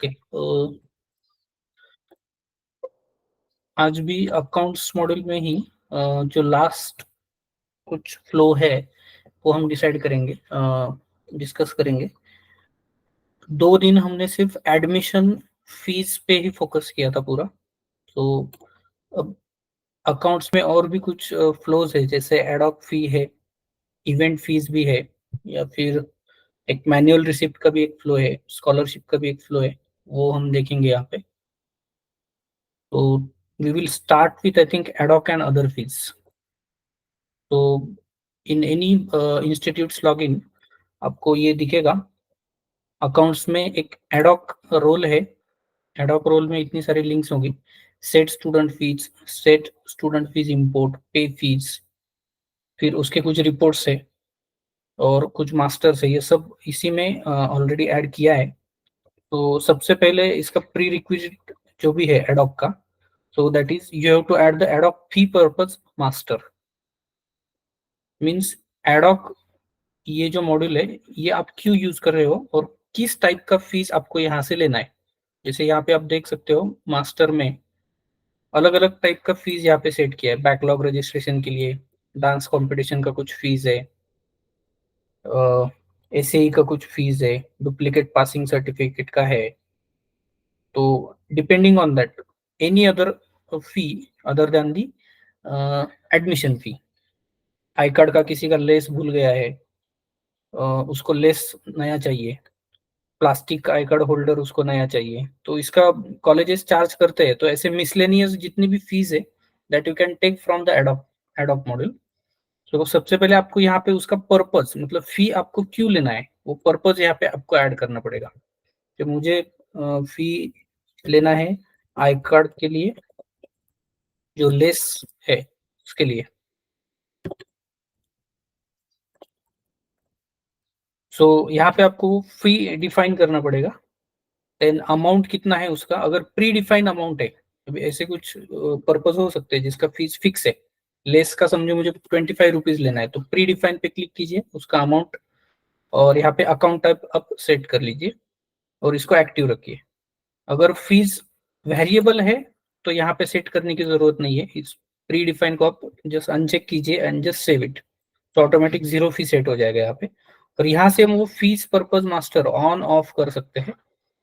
Okay, आज भी accounts module में ही जो लास्ट कुछ फ्लो है वो हम डिसाइड करेंगे, डिस्कस करेंगे। 2 दिन हमने सिर्फ एडमिशन फीस पे ही फोकस किया था पूरा। तो अब अकाउंट्स में और भी कुछ फ्लोज है, जैसे एडॉक फी है, इवेंट फीस भी है, या फिर एक मैनुअल रिसिप्ट का भी एक फ्लो है, स्कॉलरशिप का भी एक फ्लो है। वो हम देखेंगे यहाँ पे। तो we will start with I think ad hoc and other fees. तो इन एनी इंस्टीट्यूट्स लॉगिन आपको ये दिखेगा, अकाउंट्स में एक एडॉक रोल है। एडॉक रोल में इतनी सारी लिंक्स होंगी, सेट स्टूडेंट फीस इंपोर्ट, पे फीस, फिर उसके कुछ रिपोर्ट्स है और कुछ मास्टर्स है। ये सब इसी में ऑलरेडी ऐड किया है। तो सबसे पहले इसका प्री रिक्विजिट जो भी है एडॉक का, so that is you have to add the ad hoc fee purpose master. Means ad hoc ये जो मॉड्यूल है ये आप क्यों यूज कर रहे हो और किस टाइप का फीस आपको यहाँ से लेना है। जैसे यहाँ पे आप देख सकते हो, मास्टर में अलग अलग टाइप का फीस यहाँ पे सेट किया है। बैकलॉग रजिस्ट्रेशन के लिए डांस कंपटीशन का कुछ फीस है, एसएई का कुछ फीस है, डुप्लीकेट पासिंग सर्टिफिकेट का है। तो depending on that any other fee other than the admission fee. I card का किसी का लेस भूल गया है, उसको लेस नया चाहिए, प्लास्टिक का आई कार्ड होल्डर उसको नया चाहिए, तो इसका कॉलेजेस चार्ज करते हैं। तो ऐसे मिसलेनियस जितनी भी फीस है that you can take from the ad hoc module. तो सबसे पहले आपको यहाँ पे उसका पर्पस, मतलब फी आपको क्यों लेना है, वो पर्पस यहाँ पे आपको ऐड करना पड़ेगा कि मुझे फी लेना है आई कार्ड के लिए जो लेस है उसके लिए। सो यहाँ पे आपको फी डिफाइन करना पड़ेगा। देन अमाउंट कितना है उसका, अगर प्री डिफाइंड अमाउंट है, अभी ऐसे कुछ पर्पस हो सकते हैं जिसका फीस फिक्स है। लेस का समझो मुझे 25 रुपीज लेना है, तो प्री डिफाइंड पे क्लिक कीजिए, उसका अमाउंट, और यहाँ पे अकाउंट टाइप आप सेट कर लीजिए और इसको एक्टिव रखिए। अगर फीस वेरिएबल है तो यहाँ पे सेट करने की जरूरत नहीं है, इस प्री डिफाइन को आप जस्ट अनचेक कीजिए एंड जस्ट सेव इट। तो ऑटोमेटिक 0 फी सेट हो जाएगा यहाँ पे। और यहाँ से हम वो fees purpose master on off कर सकते हैं।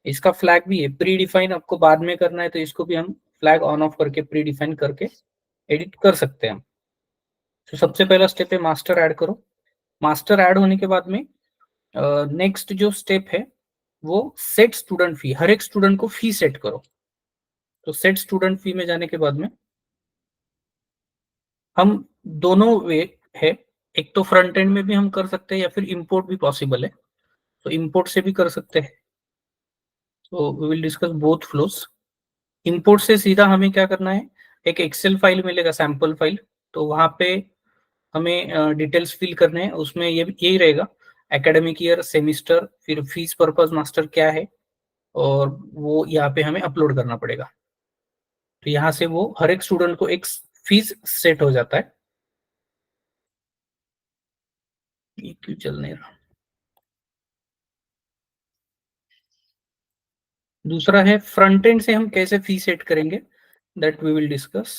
इसका फ्लैग भी है, प्री डिफाइन आपको बाद में करना है तो इसको भी हम फ्लैग ऑन ऑफ करके प्री डिफाइन करके एडिट कर सकते हैं हम। तो सबसे पहला स्टेप है मास्टर ऐड करो। मास्टर ऐड होने के बाद में नेक्स्ट जो स्टेप है वो सेट स्टूडेंट फी, हर एक स्टूडेंट को फी सेट करो। तो सेट स्टूडेंट फी में जाने के बाद में हम दोनों वे है, एक तो फ्रंट एंड में भी हम कर सकते हैं या फिर इंपोर्ट भी पॉसिबल है, तो इंपोर्ट से भी कर सकते हैं। तो we will discuss both flows. Import से सीधा हमें क्या करना है, एक एक्सेल फाइल मिलेगा, सैंपल फाइल। तो वहां पे हमें डिटेल्स फिल करने हैं, उसमें ये यही रहेगा, एकेडमिक ईयर, सेमिस्टर, फिर फीस पर्पस मास्टर क्या है, और वो यहाँ पे हमें अपलोड करना पड़ेगा। तो यहाँ से वो हर एक स्टूडेंट को एक फीस सेट हो जाता है। ये क्यों चल नहीं रहा। दूसरा है फ्रंट एंड से हम कैसे फी सेट करेंगे, that we will discuss.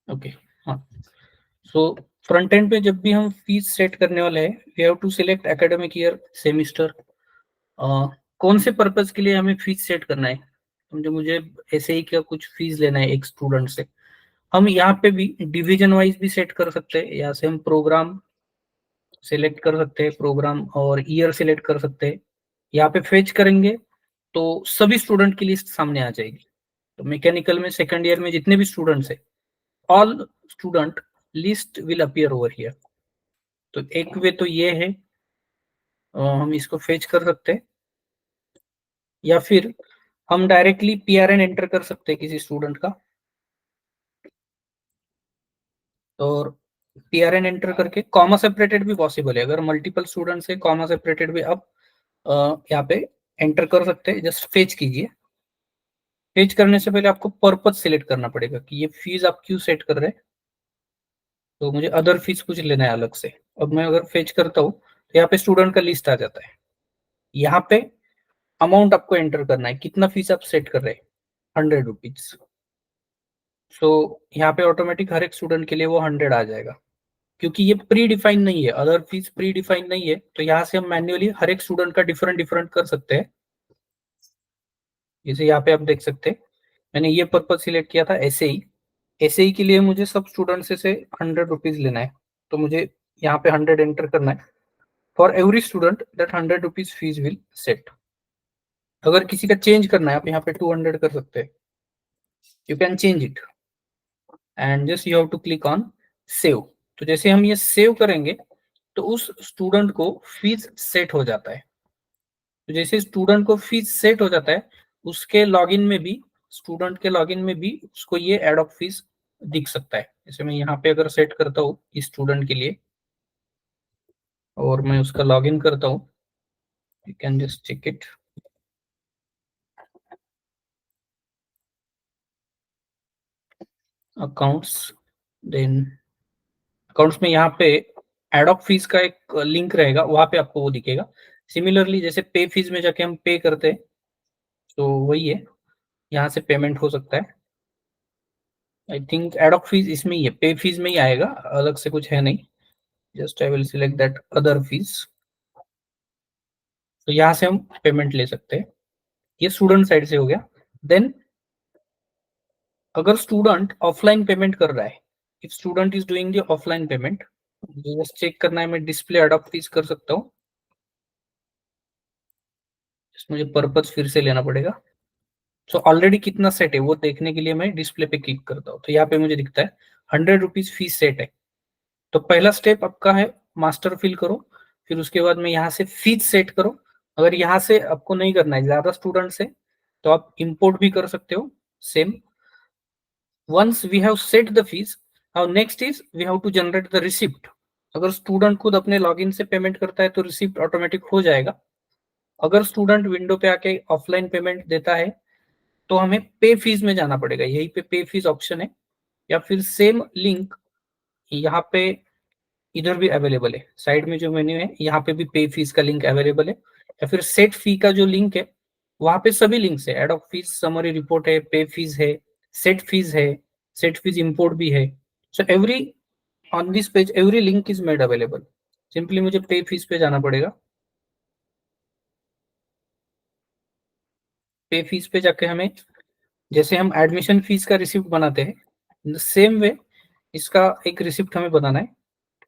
Okay, हाँ। सो फ्रंट एंड पे जब भी हम फीस सेट करने वाले हैं, we have to select academic year, semester, कौन से पर्पस के लिए हमें फीस सेट करना है। समझो मुझे ऐसे ही क्या कुछ फीस लेना है एक स्टूडेंट से, हम यहाँ पे भी डिवीजन वाइज भी सेट कर सकते हैं। यहाँ से हम प्रोग्राम सिलेक्ट कर सकते हैं, प्रोग्राम और ईयर सिलेक्ट कर सकते हैं। यहाँ पे फेच करेंगे तो सभी स्टूडेंट की लिस्ट सामने आ जाएगी। तो मैकेनिकल में सेकंड ईयर में जितने भी स्टूडेंट्स है, all student list will appear over here. तो एक वे तो ये है, हम इसको फेच कर सकते हैं, या फिर हम डायरेक्टली पीआरएन एंटर कर सकते हैं किसी स्टूडेंट का। और पीआरएन एंटर करके कॉमा सेपरेटेड भी पॉसिबल है, अगर मल्टीपल स्टूडेंट्स है कॉमा सेपरेटेड भी आप यहाँ पे एंटर कर सकते हैं। जस्ट फेच कीजिए, फेच करने से पहले आपको पर्पज सिलेक्ट करना पड़ेगा कि ये फीस आप क्यों सेट कर रहे हैं। तो मुझे अदर फीस कुछ लेना है अलग से। अब मैं अगर फेच करता हूँ तो यहाँ पे स्टूडेंट का लिस्ट आ जाता है। यहाँ पे अमाउंट आपको एंटर करना है, कितना फीस आप सेट कर रहे हैं, 100 रुपीज। सो यहाँ पे ऑटोमेटिक हर एक स्टूडेंट के लिए वो 100 आ जाएगा। क्योंकि ये प्री डिफाइन नहीं है, अदर फीस प्री डिफाइन नहीं है, तो यहाँ से हम मैन्युअली हर एक स्टूडेंट का डिफरेंट डिफरेंट कर सकते हैं। जैसे यहाँ पे आप देख सकते हैं, मैंने ये पर्पज सिलेक्ट किया था ऐसे ही। ऐसे ही के लिए मुझे सब स्टूडेंट से 100 रुपीज लेना है, तो मुझे यहाँ पे 100 एंटर करना है। For every student that 100 rupees fees will set. अगर किसी का चेंज करना है आप यहाँ पे 200 कर सकते हैं। You can change it and just you have to click on save. तो जैसे हम ये सेव करेंगे तो उस स्टूडेंट को फीस सेट हो जाता है। तो जैसे स्टूडेंट को फीस सेट हो जाता है, उसके लॉगिन में भी, स्टूडेंट के लॉगिन में भी उसको ये एड ऑफ फीस दिख सकता है। जैसे मैं यहाँ पे अगर सेट करता हूँ इस स्टूडेंट के लिए और मैं उसका लॉगिन करता हूँ, you can just check it. Accounts, then accounts में यहाँ पे एड ऑफ फीस का एक लिंक रहेगा, वहां पे आपको वो दिखेगा। सिमिलरली जैसे पे फीस में जाके हम पे करते हैं, तो वही है, यहाँ से पेमेंट हो सकता है। I think ad hoc fees इसमें ही है, पे फीस में ही आएगा, अलग से कुछ है नहीं। Just I will select that other fees. तो यहाँ से हम पेमेंट ले सकते हैं। ये स्टूडेंट साइड से हो गया। देन अगर स्टूडेंट ऑफलाइन पेमेंट कर रहा है, if student is doing the offline payment, just check करना है, मैं डिस्प्ले एड ऑफ फीस कर सकता हूँ। मुझे पर्पज फिर से लेना पड़ेगा। सो ऑलरेडी कितना सेट है वो देखने के लिए मैं डिस्प्ले पे क्लिक करता हूँ, तो यहाँ पे मुझे दिखता है 100 रुपीज फीस सेट है। तो पहला स्टेप आपका है मास्टर फिल करो, फिर उसके बाद में यहाँ से फीस सेट करो। अगर यहाँ से आपको नहीं करना है, ज्यादा स्टूडेंट्स है, तो आप इंपोर्ट भी कर सकते हो same. Once we have set the fees, now next is we have to generate the receipt. अगर स्टूडेंट खुद अपने लॉगिन से पेमेंट करता है तो रिसिप्ट ऑटोमेटिक हो जाएगा। अगर स्टूडेंट विंडो पे आके ऑफलाइन पेमेंट देता है तो हमें पे फीस में जाना पड़ेगा, यहीं पे पे फीस ऑप्शन है, या फिर सेम लिंक यहाँ पे इधर भी अवेलेबल है, साइड में जो मेन्यू है यहाँ पे भी पे फीस का लिंक अवेलेबल है, या फिर सेट फी का जो लिंक है वहां पे सभी लिंक्स है। Ad hoc fees, summary report है, पे फीस है, सेट फीस है, सेट फीस इंपोर्ट भी है। So every on this page every link is made available. Simply मुझे पे फीस पे जाना पड़ेगा। पे फीस पे जाके हमें, जैसे हम एडमिशन फीस का रिसिप्ट बनाते हैं, इन द सेम वे इसका एक रिसिप्ट हमें बनाना है।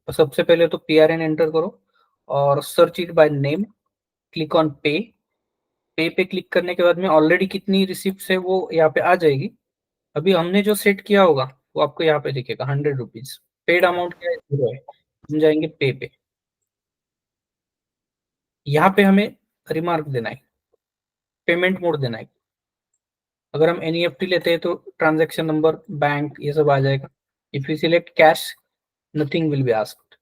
तो सबसे पहले तो PRN एंटर करो और search it by name, click on पे। पे पे क्लिक करने के बाद में ऑलरेडी कितनी रिसिप्ट है वो यहाँ पे आ जाएगी। अभी हमने जो सेट किया होगा वो आपको यहाँ पे दिखेगा 100 रुपीज। पेड अमाउंट क्या है, 0 है। हम जाएंगे पे। यहाँ पे हमें रिमार्क देना है, पेमेंट मोड देना है। अगर हम NEFT लेते हैं तो ट्रांजेक्शन नंबर, बैंक, ये सब आ जाएगा। If you select cash, nothing will be asked.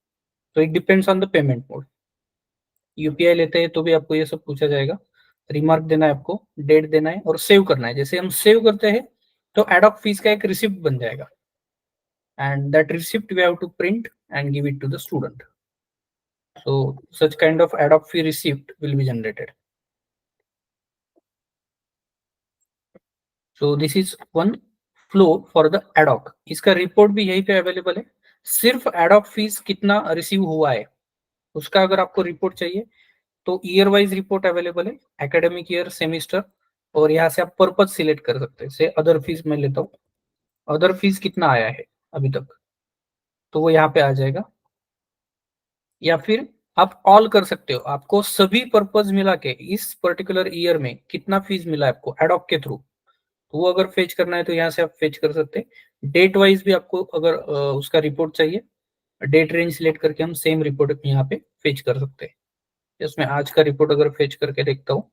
तो it depends on the payment mode. UPI लेते हैं तो भी आपको ये सब पूछा जाएगा। रिमार्क देना है आपको, डेट देना है और सेव करना है। जैसे हम सेव करते हैं तो एड ऑफ फीस का एक रिसिप्ट बन जाएगा, and that receipt we have to print and give it to the student. So such kind of ad hoc fee receipt will be generated. So this is one flow for the ad hoc. इसका report भी यहीं पे available है। सिर्फ ad hoc fees कितना receive हुआ है उसका अगर आपको रिपोर्ट चाहिए तो ईयर वाइज रिपोर्ट अवेलेबल है, एकेडमिक ईयर, सेमिस्टर, और यहाँ से आप पर्पज सिलेक्ट कर सकते हैं। से अदर फीस मैं लेता हूँ, अदर फीस कितना आया है अभी तक, तो वो यहाँ पे आ जाएगा। या फिर आप ऑल कर सकते हो, आपको सभी पर्पज मिला के इस पर्टिकुलर ईयर में कितना फीस मिला है आपको एड ऑफ के थ्रू, तो वो अगर फेच करना है तो यहाँ से आप फेच कर सकते हैं। डेट वाइज भी आपको अगर उसका रिपोर्ट चाहिए, डेट रेंज सिलेक्ट करके हम सेम रिपोर्ट यहाँ पे फेच कर सकते हैं। इसमें आज का रिपोर्ट अगर फेच करके देखता हूँ,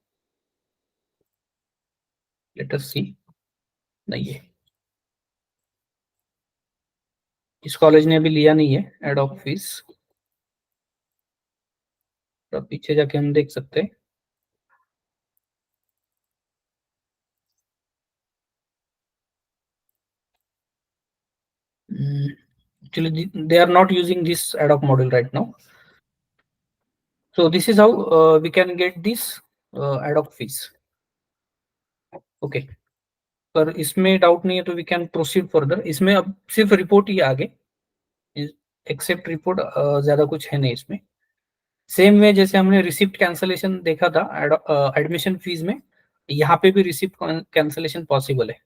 लेट अस सी, नहीं है, इस कॉलेज ने अभी लिया नहीं है एड ऑफ फीस। तो पीछे जाके हम देख सकते हैं। Actually, they are not using this ad hoc module right now. So this is how we can get this ad hoc fees. Okay. पर इसमें डाउट नहीं है तो वी कैन प्रोसीड फर्दर. इसमें अब सिर्फ रिपोर्ट ही आगे, एक्सेप्ट रिपोर्ट ज्यादा कुछ है नहीं इसमें. सेम वे जैसे हमने रिसिप्ट कैंसलेशन देखा था एडमिशन फीस में, यहाँ पे भी रिसिप्ट कैंसलेशन पॉसिबल है.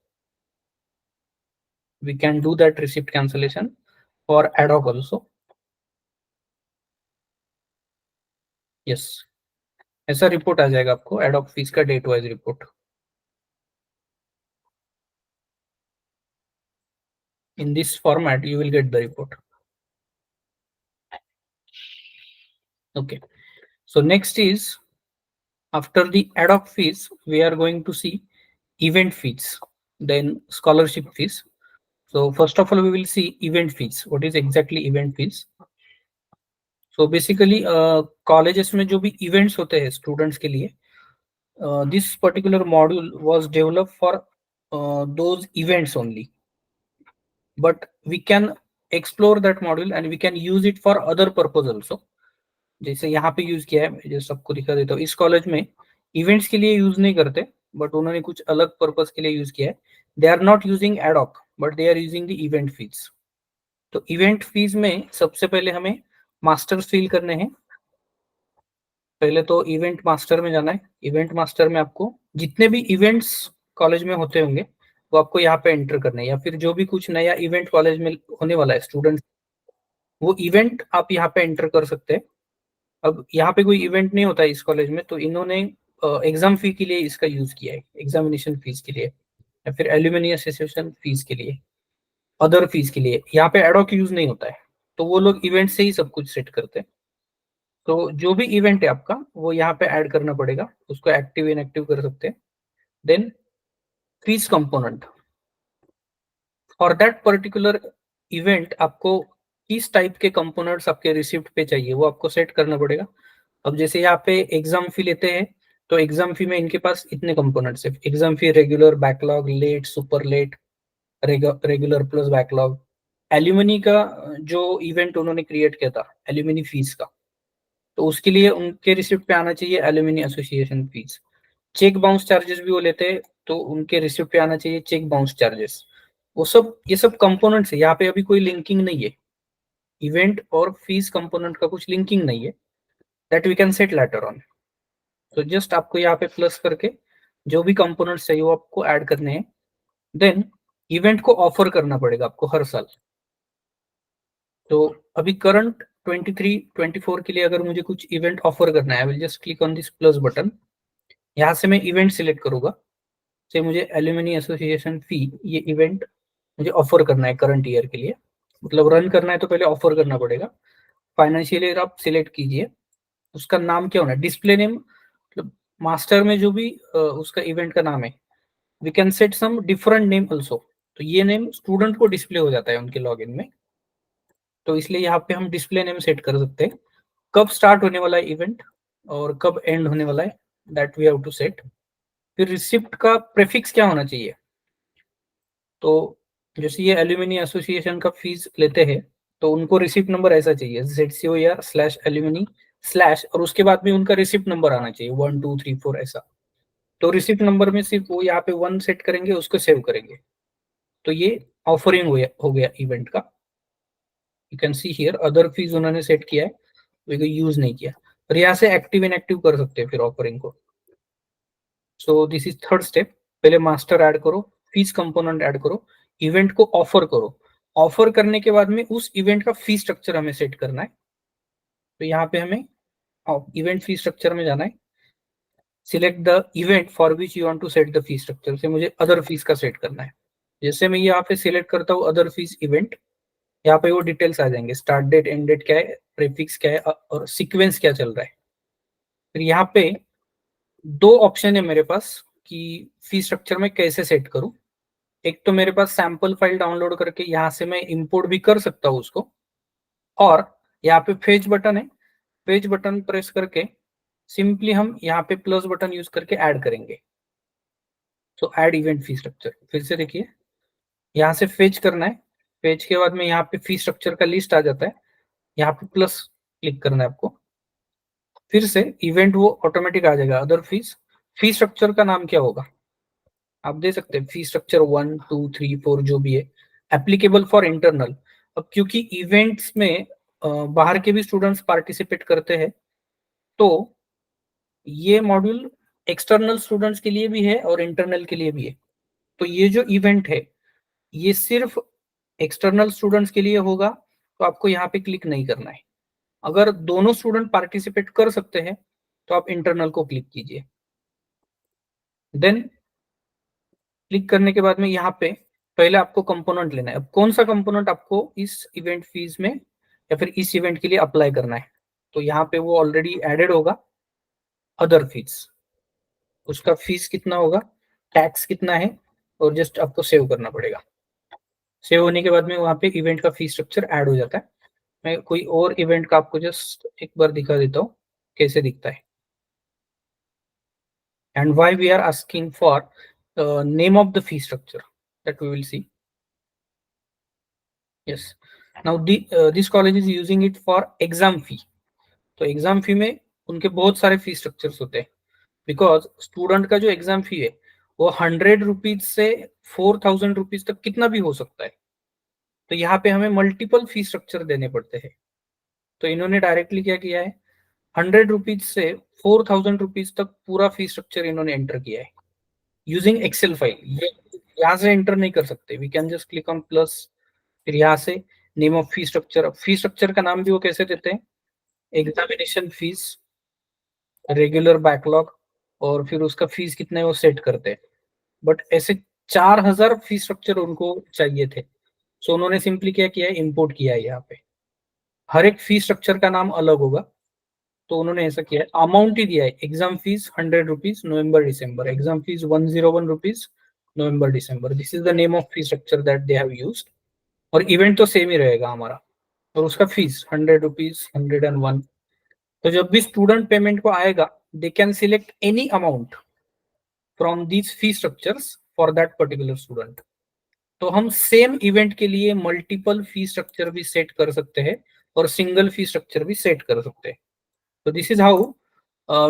We can do that receipt cancellation for ad hoc also. Yes, ऐसा रिपोर्ट आ जाएगा आपको एड हॉक फीस का date wise report. In this format you will get the report. Okay, so next is, after the ad hoc fees we are going to see event fees, then scholarship fees. So first of all we will see event fees. What is exactly event fees? So basically colleges में जो भी events होते हैं students के लिए, this particular module was developed for those events only, but we can explore that module and we can use it for other purpose also. जैसे यहाँ पे यूज किया है, जैसे सबको दिखा देता हूँ. इस कॉलेज में इवेंट्स के लिए यूज नहीं करते, बट उन्होंने कुछ अलग पर्पस के लिए यूज किया है. They are not using ad hoc but they are using the event fees. तो इवेंट फीस में सबसे पहले हमें मास्टर्स फिल करने हैं. पहले तो इवेंट मास्टर में जाना है. इवेंट मास्टर में आपको जितने भी इवेंट्स कॉलेज में होते होंगे वो आपको यहाँ पे एंटर करने हैं, या फिर जो भी कुछ नया इवेंट कॉलेज में होने वाला है स्टूडेंट, वो इवेंट आप यहाँ पे एंटर कर सकते हैं. अब यहाँ पे कोई इवेंट नहीं होता है इस कॉलेज में, तो इन्होंने एग्जाम फी के लिए इसका यूज किया है, एग्जामिनेशन फीस के लिए या फिर एल्यूमिनी एसोसिएशन फीस के लिए, अदर फीस के लिए. यहाँ पे एडॉक यूज नहीं होता है, तो वो लोग इवेंट से ही सब कुछ सेट करते हैं. तो जो भी इवेंट है आपका वो यहाँ पे ऐड करना पड़ेगा, उसको एक्टिव इनएक्टिव कर सकते हैं. Then fees component for that particular event, आपको किस टाइप के कंपोनेंट्स आपके रिसिप्ट पे चाहिए वो आपको सेट करना पड़ेगा. अब जैसे यहाँ पे एग्जाम फी लेते हैं, तो एग्जाम फी में इनके पास इतने कंपोनेंट्स है. Exam fee regular, backlog, late, super late, regular plus backlog. Alumni का जो इवेंट उन्होंने क्रिएट किया था एल्यूमिनी फीस का, तो उसके लिए उनके रिसिप्ट पे आना चाहिए alumni association fees. Cheque bounce charges भी वो लेते हैं, तो उनके रिसिप्ट पे आना चाहिए चेक बाउंस चार्जेस. वो सब, ये सब कंपोनेंट्स है. यहाँ पे अभी कोई लिंकिंग नहीं है, इवेंट और फीस कंपोनेंट का कुछ लिंकिंग नहीं है. That we can set later on. तो जस्ट आपको यहाँ पे प्लस करके जो भी कंपोनेंट्स चाहिए वो आपको ऐड करने हैं. देन इवेंट को ऑफर करना पड़ेगा आपको हर साल. तो अभी करंट 23-24 के लिए अगर मुझे कुछ इवेंट ऑफर करना है, I will just click on this plus button. यहाँ से मैं इवेंट सिलेक्ट करूंगा. से मुझे एल्यूमिनी एसोसिएशन फी, ये इवेंट मुझे ऑफर करना है करंट ईयर के लिए, मतलब रन करना है तो पहले ऑफर करना पड़ेगा. फाइनेंशियल ईयर आप सिलेक्ट कीजिए. उसका नाम क्या होना है, डिस्प्ले नेम, मतलब मास्टर में जो भी उसका इवेंट का नाम है, we can set some different name also. तो ये नेम स्टूडेंट को डिस्प्ले हो जाता है उनके लॉगिन में, तो इसलिए यहाँ पे हम डिस्प्ले नेम सेट कर सकते हैं. कब स्टार्ट होने वाला है इवेंट और कब एंड होने वाला है, that we have to set. फिर रिसिप्ट का प्रीफिक्स क्या होना चाहिए. तो जैसे ये एल्यूमिनी एसोसिएशन का फीस लेते हैं, तो उनको रिसिप्ट नंबर ऐसा चाहिए, ZCOR स्लैश एल्यूमिनी स्लैश, और उसके बाद में उनका रिसिप्ट नंबर आना चाहिए 1 2 3 4 ऐसा. तो रिसिप्ट नंबर में सिर्फ वो यहाँ पे 1 सेट करेंगे, उसको सेव करेंगे. तो ये ऑफरिंग हो गया इवेंट का. You can see here other fees उन्होंने सेट किया है, वो यूज नहीं किया. और यहाँ से एक्टिव इनएक्टिव कर सकते हैं फिर ऑफरिंग को. सो दिस इज थर्ड स्टेप. पहले मास्टर ऐड करो, फीस कंपोनेंट ऐड करो, इवेंट को ऑफर करो. ऑफर करने के बाद में उस इवेंट का फी स्ट्रक्चर हमें सेट करना है. तो यहाँ पे हमें इवेंट फी स्ट्रक्चर में जाना है. Select the event for which you want to set the fee structure. से मुझे अदर फीस का सेट करना है. जैसे मैं यहाँ पे सिलेक्ट करता हूँ अदर फीस इवेंट, यहाँ पे वो डिटेल्स आ जाएंगे, स्टार्ट डेट, एंड डेट क्या है, प्रीफिक्स क्या है और सीक्वेंस क्या चल रहा है. फिर यहाँ पे दो ऑप्शन है मेरे पास कि फी स्ट्रक्चर में कैसे सेट करूं. एक तो मेरे पास सैंपल फाइल डाउनलोड करके यहाँ से मैं इंपोर्ट भी कर सकता हूँ उसको, और यहाँ पे फेच बटन है, फेच बटन प्रेस करके सिंपली हम यहाँ पे प्लस बटन यूज करके ऐड करेंगे. तो ऐड इवेंट फी स्ट्रक्चर, फिर से देखिए यहाँ से फेच करना है, पेज के बाद में यहाँ पे फी स्ट्रक्चर का लिस्ट आ जाता है, यहाँ पे प्लस क्लिक करना है आपको, फिर से इवेंट वो ऑटोमेटिक आ जाएगा, अदर फीस। फी स्ट्रक्चर का नाम क्या होगा आप दे सकते हैं, फी स्ट्रक्चर 1 2 3 4 जो भी है, एप्लीकेबल फॉर इंटरनल। अब क्योंकि इवेंट्स में बाहर के भी स्टूडेंट्स पार्टिसिपेट करते हैं, तो ये मॉड्यूल एक्सटर्नल स्टूडेंट्स के लिए भी है और इंटरनल के लिए भी है। तो ये जो इवेंट है ये सिर्फ एक्सटर्नल स्टूडेंट्स के लिए होगा, तो आपको यहाँ पे क्लिक नहीं करना है। अगर दोनों स्टूडेंट पार्टिसिपेट कर सकते हैं तो आप इंटरनल को क्लिक कीजिए। देन क्लिक करने के बाद में यहाँ पे पहले आपको कंपोनेंट लेना है। अब कौन सा कंपोनेंट आपको इस इवेंट फीस में या फिर इस इवेंट के लिए अप्लाई करना है, तो यहाँ पे वो ऑलरेडी एडेड होगा, अदर फीस। उसका फीस कितना होगा, टैक्स कितना है, और जस्ट आपको सेव करना पड़ेगा। सेव होने के बाद में वहाँ पे इवेंट का फी स्ट्रक्चर ऐड हो जाता है। मैं कोई और इवेंट का आपको जस्ट एक बार दिखा देता हूँ कैसे दिखता है, and why we are asking for name of the fee structure, that we will see. Yes, now this college is using it for exam fee. तो एग्जाम फी में उनके बहुत सारे फी स्ट्रक्चर्स होते हैं, बिकॉज स्टूडेंट का जो एग्जाम फी है वो 100 रुपीज से 4000 रुपीज तक कितना भी हो सकता है। तो यहाँ पे हमें मल्टीपल फी स्ट्रक्चर देने पड़ते हैं। तो इन्होंने डायरेक्टली क्या किया है, 100 रुपीज से 4000 रुपीज तक पूरा फी स्ट्रक्चर इन्होंने एंटर किया है यूजिंग एक्सेल फाइल। ये यहाँ से एंटर नहीं कर सकते, we can just click on plus, फिर यहाँ से name of fee structure. Fee structure का नाम भी वो कैसे देते हैं, एग्जामिनेशन फीस, रेगुलर बैकलॉग, और फिर उसका फीस कितना है वो सेट करते हैं। बट ऐसे 4000 फी स्ट्रक्चर उनको चाहिए थे, सो उन्होंने सिंपली क्या किया है, इम्पोर्ट किया है। यहाँ पे हर एक फी स्ट्रक्चर का नाम अलग होगा, तो उन्होंने ऐसा किया है। अमाउंट ही दिया है, exam fees 100 rupees November December, exam fees 101 rupees November December, this is the name of fee structure that they have used. और इवेंट तो सेम ही रहेगा हमारा, और उसका फीस 100 रुपीज 101। तो जब भी स्टूडेंट पेमेंट को आएगा, they can select any amount from these fee structures for that particular student. तो हम सेम इवेंट के लिए मल्टीपल फी स्ट्रक्चर भी सेट कर सकते हैं और सिंगल फी स्ट्रक्चर भी सेट कर सकते हैं। So this is how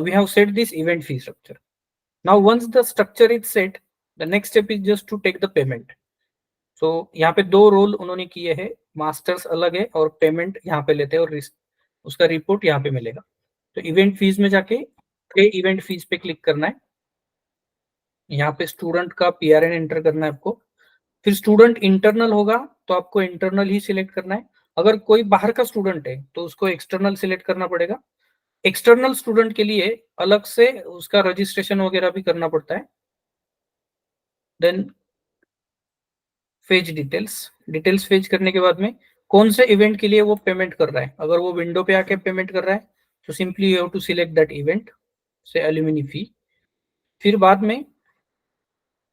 we have set this event fee structure. Now once the structure is set, the next step is just to take the payment. So यहाँ पे दो role उन्होंने किए हैं, मास्टर्स अलग है और पेमेंट यहाँ पे लेते हैं, और उसका रिपोर्ट यहाँ पे मिलेगा। तो इवेंट फीस में जाके पे इवेंट फीस पे क्लिक करना है, यहाँ पे स्टूडेंट का पीआरएन एंटर करना है आपको। फिर स्टूडेंट इंटरनल होगा तो आपको इंटरनल ही सिलेक्ट करना है। अगर कोई बाहर का स्टूडेंट है तो उसको एक्सटर्नल सिलेक्ट करना पड़ेगा। एक्सटर्नल स्टूडेंट के लिए अलग से उसका रजिस्ट्रेशन वगैरह भी करना पड़ता है। Then fetch details, details fetch करने के बाद में कौन से इवेंट के लिए वो पेमेंट कर रहा है। अगर वो विंडो पे आके पेमेंट कर रहा है तो simply you have to select that event से एल्यूमिनी फी। फिर बाद में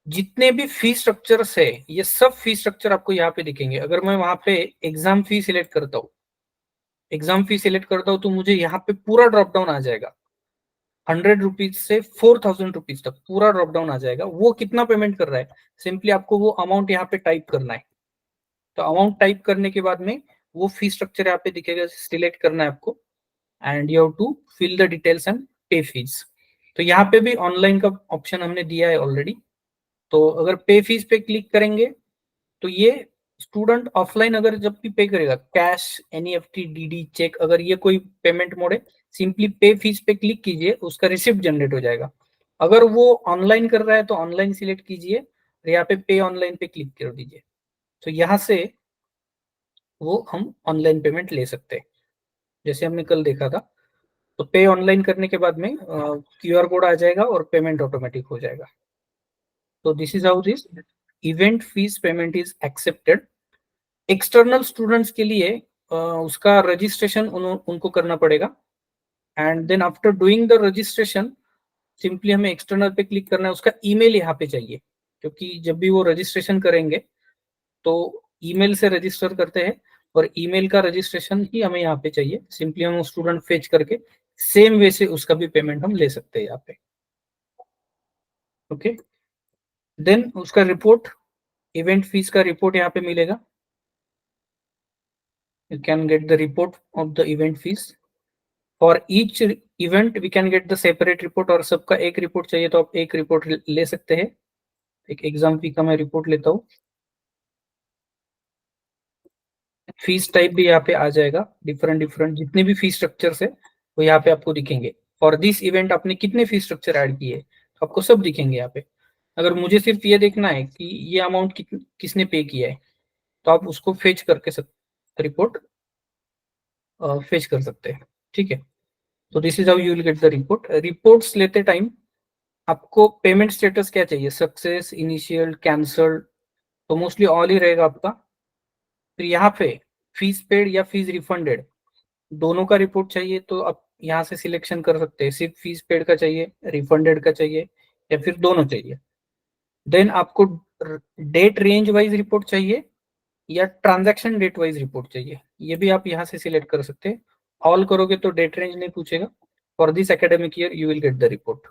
जितने भी फी स्ट्रक्चर्स है ये सब फी स्ट्रक्चर आपको यहाँ पे दिखेंगे। अगर मैं वहां पे एग्जाम फी सिलेक्ट करता हूँ, एग्जाम फी सिलेक्ट करता हूँ तो मुझे यहाँ पे पूरा ड्रॉप डाउन आ जाएगा, 100 रुपीज से 4000 रुपीज तक पूरा ड्रॉप डाउन आ जाएगा। वो कितना पेमेंट कर रहा है, सिंपली आपको वो अमाउंट यहाँ पे टाइप करना है। तो अमाउंट टाइप करने के बाद में वो फी स्ट्रक्चर यहाँ पे दिखेगा, सिलेक्ट करना है आपको, and you have to fill the details and pay fees. तो यहाँ पे भी ऑनलाइन का ऑप्शन हमने दिया है ऑलरेडी। तो अगर पे फीस पे क्लिक करेंगे तो ये स्टूडेंट ऑफलाइन अगर जब भी पे करेगा, कैश, एनईएफटी, डीडी, चेक, अगर ये कोई पेमेंट मोड है, सिंपली पे फीस पे क्लिक कीजिए, उसका रिसिप्ट जनरेट हो जाएगा। अगर वो ऑनलाइन कर रहा है तो ऑनलाइन सिलेक्ट कीजिए, और यहाँ पे ऑनलाइन पे क्लिक कर दीजिए। तो यहाँ से वो हम ऑनलाइन पेमेंट ले सकते हैं, जैसे हमने कल देखा था। तो पे ऑनलाइन करने के बाद में क्यूआर कोड आ जाएगा और पेमेंट ऑटोमेटिक हो जाएगा। तो this is how this event fees payment is accepted. External students के लिए उसका रजिस्ट्रेशन उनको करना पड़ेगा, and then after doing the registration simply हमें एक्सटर्नल पे क्लिक करना है। उसका ईमेल यहाँ पे चाहिए, क्योंकि जब भी वो रजिस्ट्रेशन करेंगे तो ईमेल से रजिस्टर करते हैं, और ईमेल का रजिस्ट्रेशन ही हमें यहाँ पे चाहिए। सिंपली हम स्टूडेंट फेच करके सेम वे से उसका भी पेमेंट हम ले सकते हैं यहाँ पे। ओके, देन उसका रिपोर्ट, इवेंट फीस का रिपोर्ट यहाँ पे मिलेगा। You can get the report of the event fees. For each event we can get the separate report, और सबका एक रिपोर्ट चाहिए तो आप एक रिपोर्ट ले सकते हैं. एक एग्जाम फी का मैं रिपोर्ट लेता हूँ. फीस टाइप भी यहाँ पे आ जाएगा. डिफरेंट डिफरेंट जितने भी फीस स्ट्रक्चर्स है वो यहाँ पे आपको दिखेंगे. फॉर दिस इवेंट आपने कितने फीस स्ट्रक्चर ऐड किए तो आपको सब दिखेंगे यहाँ पे. अगर मुझे सिर्फ ये देखना है कि ये अमाउंट किसने पे किया है तो आप उसको फेच करके रिपोर्ट फेच कर सकते हैं. ठीक है. तो this is how you will get the report. Reports लेते टाइम आपको पेमेंट स्टेटस क्या चाहिए, सक्सेस, इनिशियल, कैंसल्ड, तो मोस्टली ऑल ही रहेगा आपका. फिर यहाँ पे फीस पेड या फीस रिफंडेड दोनों का रिपोर्ट चाहिए तो आप यहाँ से सिलेक्शन कर सकते हैं. सिर्फ फीस पेड का चाहिए, रिफंडेड का चाहिए, या फिर दोनों चाहिए. देन आपको डेट रेंज वाइज रिपोर्ट चाहिए या ट्रांजैक्शन डेट वाइज रिपोर्ट चाहिए, ये भी आप यहाँ से सिलेक्ट कर सकते हैं. ऑल करोगे तो डेट रेंज नहीं पूछेगा. For this academic year you will get the report.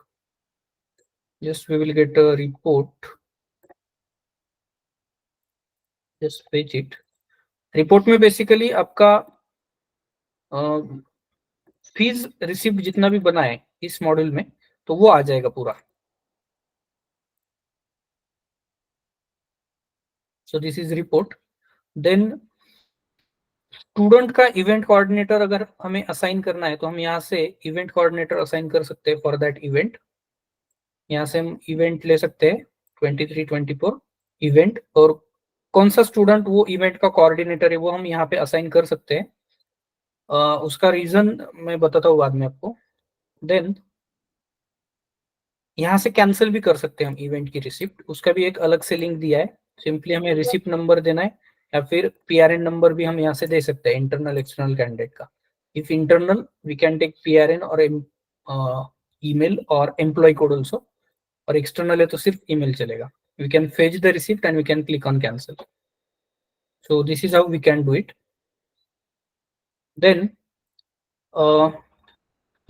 Just we will get a report. Just fetch it. Report में बेसिकली आपका फीस रिसिप्ट जितना भी बना है इस मॉड्यूल में तो वो आ जाएगा पूरा. So this is report. Then student का इवेंट कोऑर्डिनेटर अगर हमें असाइन करना है तो हम यहाँ से इवेंट कोऑर्डिनेटर असाइन कर सकते हैं फॉर दैट इवेंट. यहाँ से हम इवेंट ले सकते हैं 23-24 इवेंट, और कौन सा स्टूडेंट वो इवेंट का कोऑर्डिनेटर है वो हम यहाँ पे असाइन कर सकते हैं. उसका रीजन मैं बताता हूँ बाद में आपको. देन यहाँ से कैंसिल भी कर सकते हैं हम इवेंट की रिसिप्ट. उसका भी एक अलग से लिंक दिया है. सिंपली हमें रिसिप्ट नंबर देना है या फिर पीआरएन नंबर भी हम यहाँ से दे सकते हैं इंटरनल एक्सटर्नल कैंडिडेट का. If internal we can take PRN और ईमेल और एम्प्लॉय कोड ऑल्सो, और एक्सटर्नल है तो सिर्फ ईमेल चलेगा. We can fetch the receipt and we can click on cancel. So this is how we can do it. Then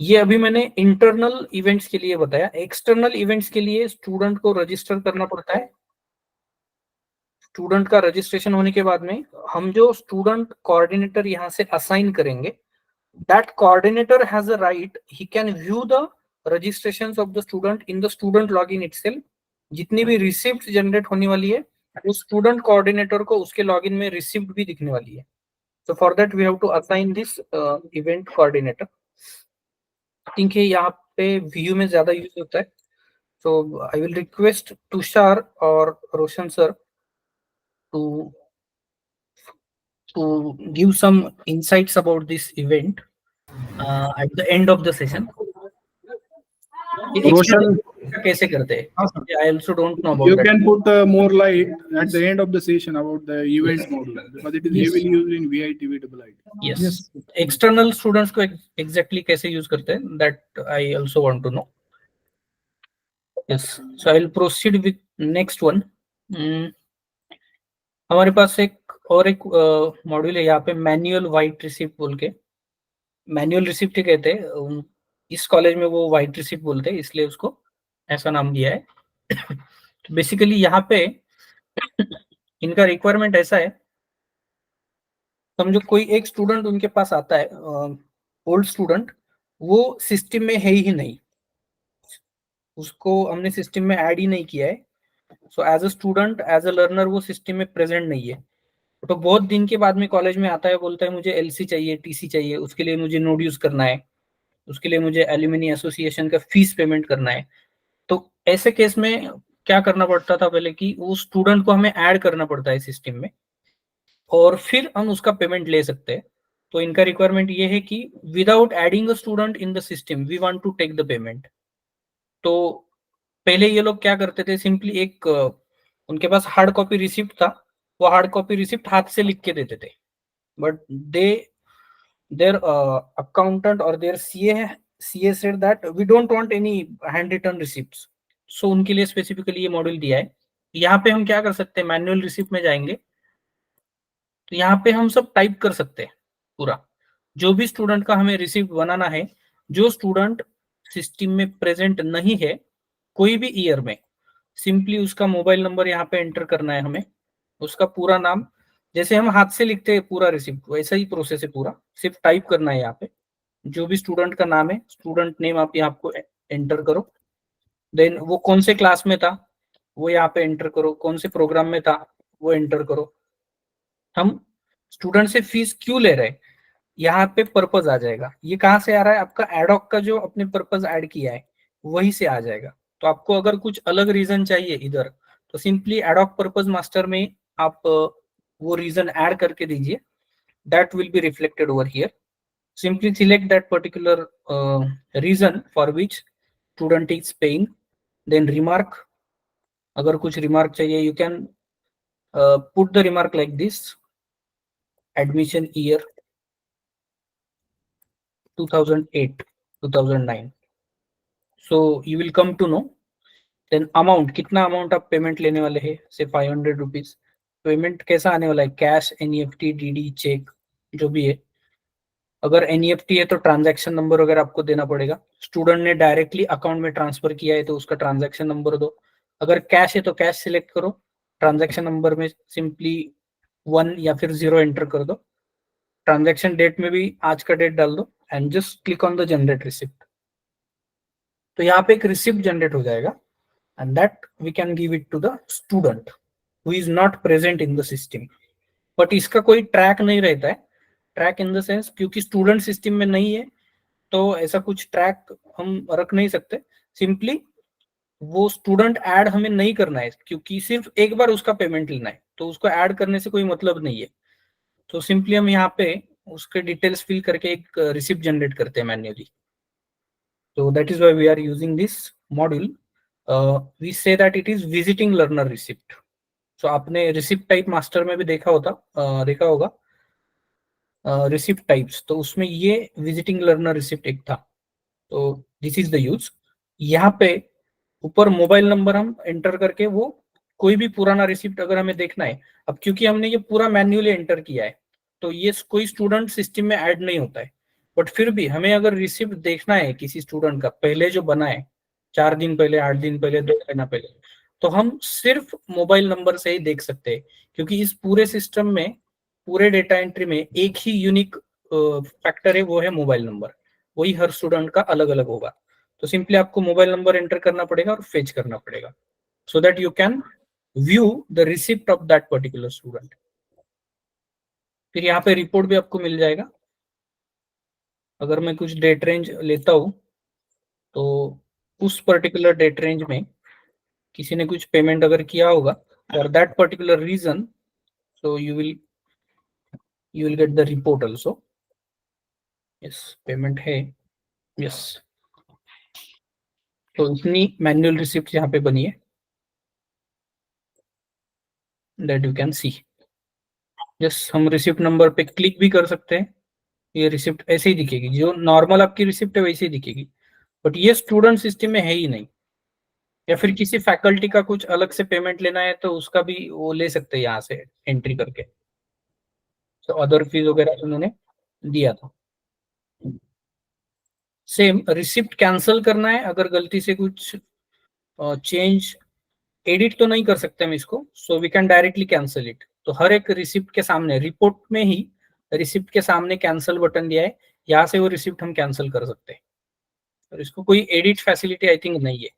ये अभी मैंने इंटरनल इवेंट्स के लिए बताया. एक्सटर्नल इवेंट्स के लिए स्टूडेंट को रजिस्टर करना पड़ता है. स्टूडेंट का रजिस्ट्रेशन होने के बाद में हम जो स्टूडेंट कोऑर्डिनेटर यहाँ से असाइन करेंगे, that coordinator has a right, he can view the registrations of the student in the student login itself. जितनी भी रिसिप्ट जनरेट होने वाली है वो स्टूडेंट कोऑर्डिनेटर को उसके लॉगिन में रिसिप्ट भी दिखने वाली है. So for that we have to assign this event coordinator. I think यहाँ पे व्यू में ज्यादा यूज होता है. So I will request Tushar or Roshan sir to give some insights about this event at the end of the session. Roshan, कैसे करते हैं? awesome. I also don't know about You that. can put more light at the end of the session about the event model because it is Yes. heavily used in VITV double IT. Yes. External students को exactly कैसे use करते हैं? That I also want to know. Yes. So I will proceed with next one. हमारे पास एक module है यहाँ पे, manual white receipt बोल के. मैनुअल रिसिप्ट ही कहते हैं. इस कॉलेज में वो वाइट रिसिप्ट बोलते हैं इसलिए उसको ऐसा नाम दिया है. तो बेसिकली यहाँ पे इनका रिक्वायरमेंट ऐसा है, समझो कोई एक स्टूडेंट उनके पास आता है, ओल्ड स्टूडेंट, वो सिस्टम में है ही नहीं, उसको हमने सिस्टम में ऐड ही नहीं किया है. So as a student, as a learner वो सिस्टम में प्रेजेंट नहीं है. तो बहुत दिन के बाद में कॉलेज में आता है, बोलता है मुझे एलसी चाहिए, टीसी चाहिए, उसके लिए मुझे नोड यूज करना है, उसके लिए मुझे एल्यूमिनी एसोसिएशन का फीस पेमेंट करना है. तो ऐसे केस में क्या करना पड़ता था पहले कि वो स्टूडेंट को हमें ऐड करना पड़ता है सिस्टम में और फिर हम उसका पेमेंट ले सकते हैं. तो इनका रिक्वायरमेंट ये है कि without adding a student in the system we want to take the payment. तो पहले ये लोग क्या करते थे, सिंपली एक उनके पास हार्ड कॉपी रिसिप्ट था, वो हार्ड कॉपी रिसिप्ट हाथ से लिख के देते थे. But their accountant or their CA said that we don't want any handwritten receipts. So उनके लिए स्पेसिफिकली ये मॉड्यूल दिया है. यहाँ पे हम क्या कर सकते हैं, मैनुअल रिसिप्ट में जाएंगे तो यहाँ पे हम सब टाइप कर सकते हैं पूरा, जो भी स्टूडेंट का हमें रिसिप्ट बनाना है. जो स्टूडेंट सिस्टम में प्रेजेंट नहीं है कोई भी ईयर में, सिंपली उसका मोबाइल नंबर यहाँ पे एंटर करना है हमें, उसका पूरा नाम, जैसे हम हाथ से लिखते हैं पूरा रिसिप्ट, वैसा ही प्रोसेस है पूरा, सिर्फ टाइप करना है यहाँ पे। जो भी स्टूडेंट का नाम है, स्टूडेंट नेम आप यहाँ आपको एंटर करो, देन वो कौन से क्लास में था वो यहाँ पे एंटर करो, कौन से प्रोग्राम में था वो एंटर करो। हम स्टूडेंट से फीस क्यों ले रहे हैं, यहाँ पे पर्पज आ जाएगा। ये कहाँ से आ रहा है, आपका एडॉक का जो अपने पर्पज ऐड किया है वही से आ जाएगा। तो आपको अगर कुछ अलग रीजन चाहिए इधर, तो सिंपली एडॉक पर्पज मास्टर में आप वो रीजन ऐड करके दीजिए, that will be reflected over here. Simply select that particular reason for which student is paying, then remark, अगर कुछ remark चाहिए you can put the remark like this: admission year 2008 2009, so you will come to know। then amount, कितना amount आप payment लेने वाले हैं, से 500 rupees. Payment कैसा आने वाला है, कैश, एनईएफटी, डीडी, चेक, जो भी है। अगर एनईएफटी है तो ट्रांजैक्शन नंबर वगैरह आपको देना पड़ेगा। स्टूडेंट ने डायरेक्टली अकाउंट में ट्रांसफर किया है तो उसका ट्रांजैक्शन नंबर दो। अगर कैश है तो कैश सिलेक्ट करो, ट्रांजैक्शन नंबर में सिंपली 1 या फिर 0 एंटर कर दो। ट्रांजैक्शन डेट में भी आज का डेट डाल दो and just click on the generate receipt. तो यहाँ पे एक रिसिप्ट जनरेट हो जाएगा and that we can give it to the student who is not present in the system. But इसका कोई ट्रैक नहीं रहता है, ट्रैक इन द सेंस क्योंकि स्टूडेंट सिस्टम में नहीं है तो ऐसा कुछ ट्रैक हम रख नहीं सकते। सिंपली वो स्टूडेंट ऐड हमें नहीं करना है क्योंकि सिर्फ एक बार उसका पेमेंट लेना है, तो उसको ऐड करने से कोई मतलब नहीं है। तो सिंपली हम यहाँ पे उसके डिटेल्स फिल करके एक रिसिप्ट जनरेट करते हैं मैन्युअली। तो that is why we are using this module. We say that it is visiting learner receipt. So आपने रिसिप्ट टाइप मास्टर में भी देखा होगा रिसिप्ट टाइप्स, तो उसमें ये विजिटिंग लर्नर रिसिप्ट एक था। तो दिस इज द यूज। यहाँ पे ऊपर मोबाइल नंबर हम एंटर करके वो कोई भी पुराना रिसिप्ट अगर हमें देखना है, अब क्योंकि हमने ये पूरा मैन्युअली एंटर किया है तो ये कोई स्टूडेंट सिस्टम में ऐड नहीं होता है। बट फिर भी हमें अगर रिसिप्ट देखना है किसी स्टूडेंट का पहले जो बना है, 4 दिन पहले, 8 दिन पहले, 2 महीना पहले, तो हम सिर्फ मोबाइल नंबर से ही देख सकते हैं क्योंकि इस पूरे सिस्टम में, पूरे डेटा एंट्री में एक ही यूनिक फैक्टर है, वो है मोबाइल नंबर। वही हर स्टूडेंट का अलग अलग होगा। तो सिंपली आपको मोबाइल नंबर एंटर करना पड़ेगा और फेच करना पड़ेगा so that you can view the receipt of that particular student. फिर यहाँ पे रिपोर्ट भी आपको मिल जाएगा। अगर मैं कुछ डेट रेंज लेता हूँ तो उस पर्टिकुलर डेट रेंज में किसी ने कुछ पेमेंट अगर किया होगा for that particular reason, so you will get the report also. Yes, payment है, यस। तो इतनी मैन्युअल रिसिप्ट यहाँ पे बनी है that you can see. Yes, हम रिसिप्ट नंबर पे क्लिक भी कर सकते हैं। ये रिसिप्ट ऐसे ही दिखेगी, जो नॉर्मल आपकी रिसिप्ट है वैसे ही दिखेगी, बट ये स्टूडेंट सिस्टम में है ही नहीं। या फिर किसी फैकल्टी का कुछ अलग से पेमेंट लेना है तो उसका भी वो ले सकते हैं यहाँ से एंट्री करके। तो अदर फीस वगैरह उन्होंने दिया था। सेम रिसिप्ट कैंसिल करना है अगर गलती से कुछ चेंज, एडिट तो नहीं कर सकते हम इसको, so we can directly cancel it. तो हर एक रिसिप्ट के सामने, रिपोर्ट में ही रिसिप्ट के सामने कैंसिल बटन दिया है, यहाँ से वो रिसिप्ट हम कैंसिल कर सकते हैं। और इसको कोई एडिट फैसिलिटी आई थिंक नहीं है,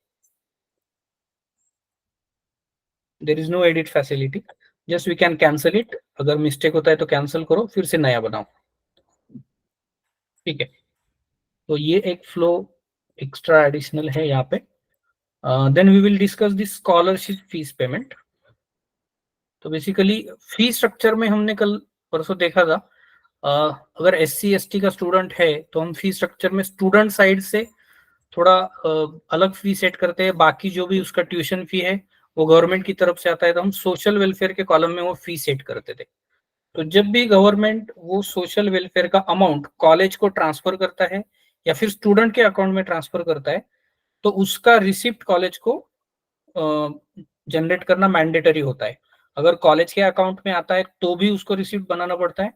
there is no edit facility, just we can cancel it. अगर मिस्टेक होता है तो कैंसिल करो, फिर से नया बनाओ, ठीक है। तो ये एक फ्लो एक्स्ट्रा एडिशनल है यहाँ पे। Then we will discuss this scholarship fees payment. तो बेसिकली फी स्ट्रक्चर में हमने कल परसों देखा था, अगर SC ST का स्टूडेंट है तो हम फी स्ट्रक्चर में स्टूडेंट साइड से थोड़ा अलग फी सेट करते हैं। बाकी जो भी उसका ट्यूशन फी है वो गवर्नमेंट की तरफ से आता है, तो हम सोशल वेलफेयर के कॉलम में वो फी सेट करते थे। तो जब भी गवर्नमेंट वो सोशल वेलफेयर का अमाउंट कॉलेज को ट्रांसफर करता है या फिर स्टूडेंट के अकाउंट में ट्रांसफर करता है, तो उसका रिसिप्ट कॉलेज को जनरेट करना मैंडेटरी होता है। अगर कॉलेज के अकाउंट में आता है तो भी उसको रिसिप्ट बनाना पड़ता है।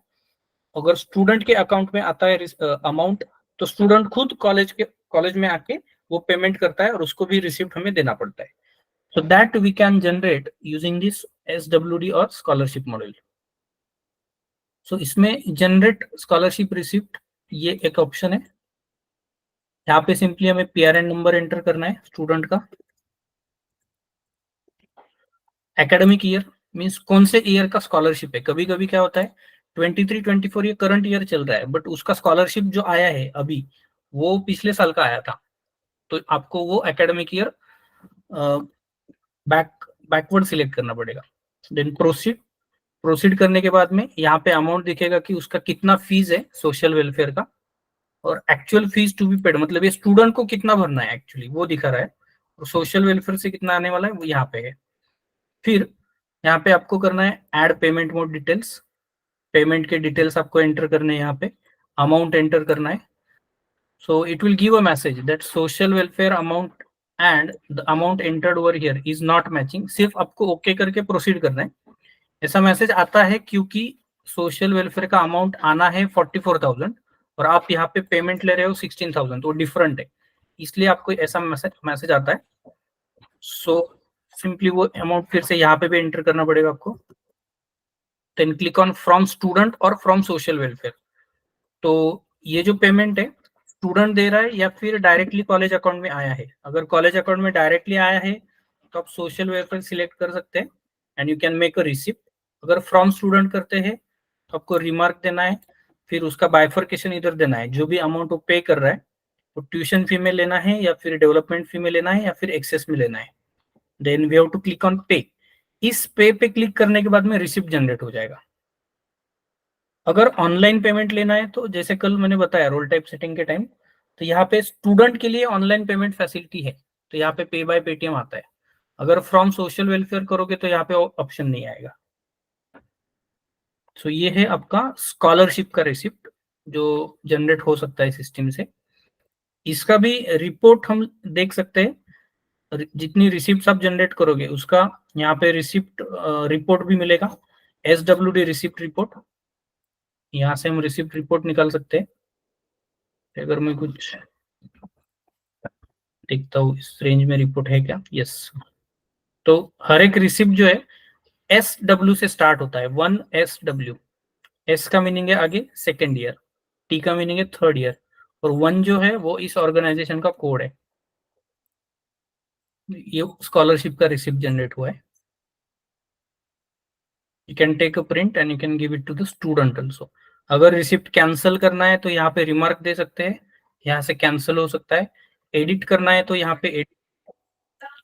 अगर स्टूडेंट के अकाउंट में आता है अमाउंट, तो स्टूडेंट खुद कॉलेज में आके वो पेमेंट करता है और उसको भी रिसिप्ट हमें देना पड़ता है। So that we can generate using this SWD और स्कॉलरशिप मॉडल। सो इसमें जनरेट स्कॉलरशिप रिसिप्ट ये एक ऑप्शन है। यहाँ पे सिंपली हमें पीआरएन नंबर एंटर करना है स्टूडेंट का। एकेडमिक ईयर मींस कौन से ईयर का स्कॉलरशिप है। कभी कभी क्या होता है 23-24 ये करंट ईयर चल रहा है, बट उसका स्कॉलरशिप जो आया है अभी वो पिछले साल का आया था, तो आपको वो एकेडमिक ईयर बैकवर्ड सिलेक्ट करना पड़ेगा। देन प्रोसीड करने के बाद में यहाँ पे अमाउंट दिखेगा कि उसका कितना फीस है सोशल वेलफेयर का, और actual fees to be paid मतलब ये स्टूडेंट को कितना भरना है एक्चुअली वो दिखा रहा है, और सोशल वेलफेयर से कितना आने वाला है वो यहाँ पे है। फिर यहाँ पे आपको करना है add payment mode details. Payment के डिटेल्स आपको एंटर करने हैं, यहाँ पे अमाउंट एंटर करना है। So it will give a message that social welfare amount and the amount entered over here is not matching. सिर्फ आपको ओके करके प्रोसीड करना है। ऐसा मैसेज आता है क्योंकि सोशल वेलफेयर का अमाउंट आना है 44,000 और आप यहाँ पे पेमेंट ले रहे हो 16,000, तो डिफरेंट है, इसलिए आपको ऐसा मैसेज आता है। सो सिंपली वो अमाउंट फिर से यहाँ पे भी एंटर करना पड़ेगा आपको। Then click on from student और फ्रॉम सोशल वेलफेयर। तो ये जो पेमेंट है स्टूडेंट दे रहा है या फिर डायरेक्टली कॉलेज अकाउंट में आया है। अगर कॉलेज अकाउंट में डायरेक्टली आया है तो आप सोशल वेलफेयर सिलेक्ट कर सकते हैं and you can make a receipt. अगर फ्रॉम स्टूडेंट करते हैं तो आपको रिमार्क देना है, फिर उसका बाइफर्केशन इधर देना है। जो भी अमाउंट वो पे कर रहा है वो ट्यूशन फी में लेना है या फिर डेवलपमेंट फी में लेना है या फिर एक्सेस में लेना है। Then we have to click on pay. इस पे क्लिक करने के बाद में रिसिप्ट जनरेट हो जाएगा। अगर ऑनलाइन पेमेंट लेना है तो जैसे कल मैंने बताया रोल टाइप सेटिंग के टाइम, तो यहाँ पे स्टूडेंट के लिए ऑनलाइन पेमेंट फैसिलिटी है, तो यहाँ पे पे बाय पेटीएम आता है। अगर फ्रॉम सोशल वेलफेयर करोगे तो यहाँ पे ऑप्शन नहीं आएगा। सो ये है आपका स्कॉलरशिप का रिसिप्ट जो जनरेट हो सकता है सिस्टम से। इसका भी रिपोर्ट हम देख सकते हैं। जितनी रिसिप्ट आप जनरेट करोगे उसका यहाँ पे रिसिप्ट रिपोर्ट भी मिलेगा, SWD रिसिप्ट रिपोर्ट। यहाँ से हम रिसिप्ट रिपोर्ट निकाल सकते हैं। अगर मैं कुछ देखता हूँ इस रेंज में रिपोर्ट है क्या, यस। तो हर एक रिसिप्ट जो है SW से स्टार्ट होता है, 1SW। S का मीनिंग है आगे सेकेंड ईयर, T का मीनिंग है थर्ड ईयर, और 1 जो है वो इस ऑर्गेनाइजेशन का कोड है। ये स्कॉलरशिप का रिसिप्ट जनरेट हुआ है। You can take a print and you can give it to the student also. अगर रिसिप्ट कैंसिल करना है तो यहाँ पे रिमार्क दे सकते हैं, यहाँ से कैंसिल हो सकता है। एडिट करना है तो यहाँ पे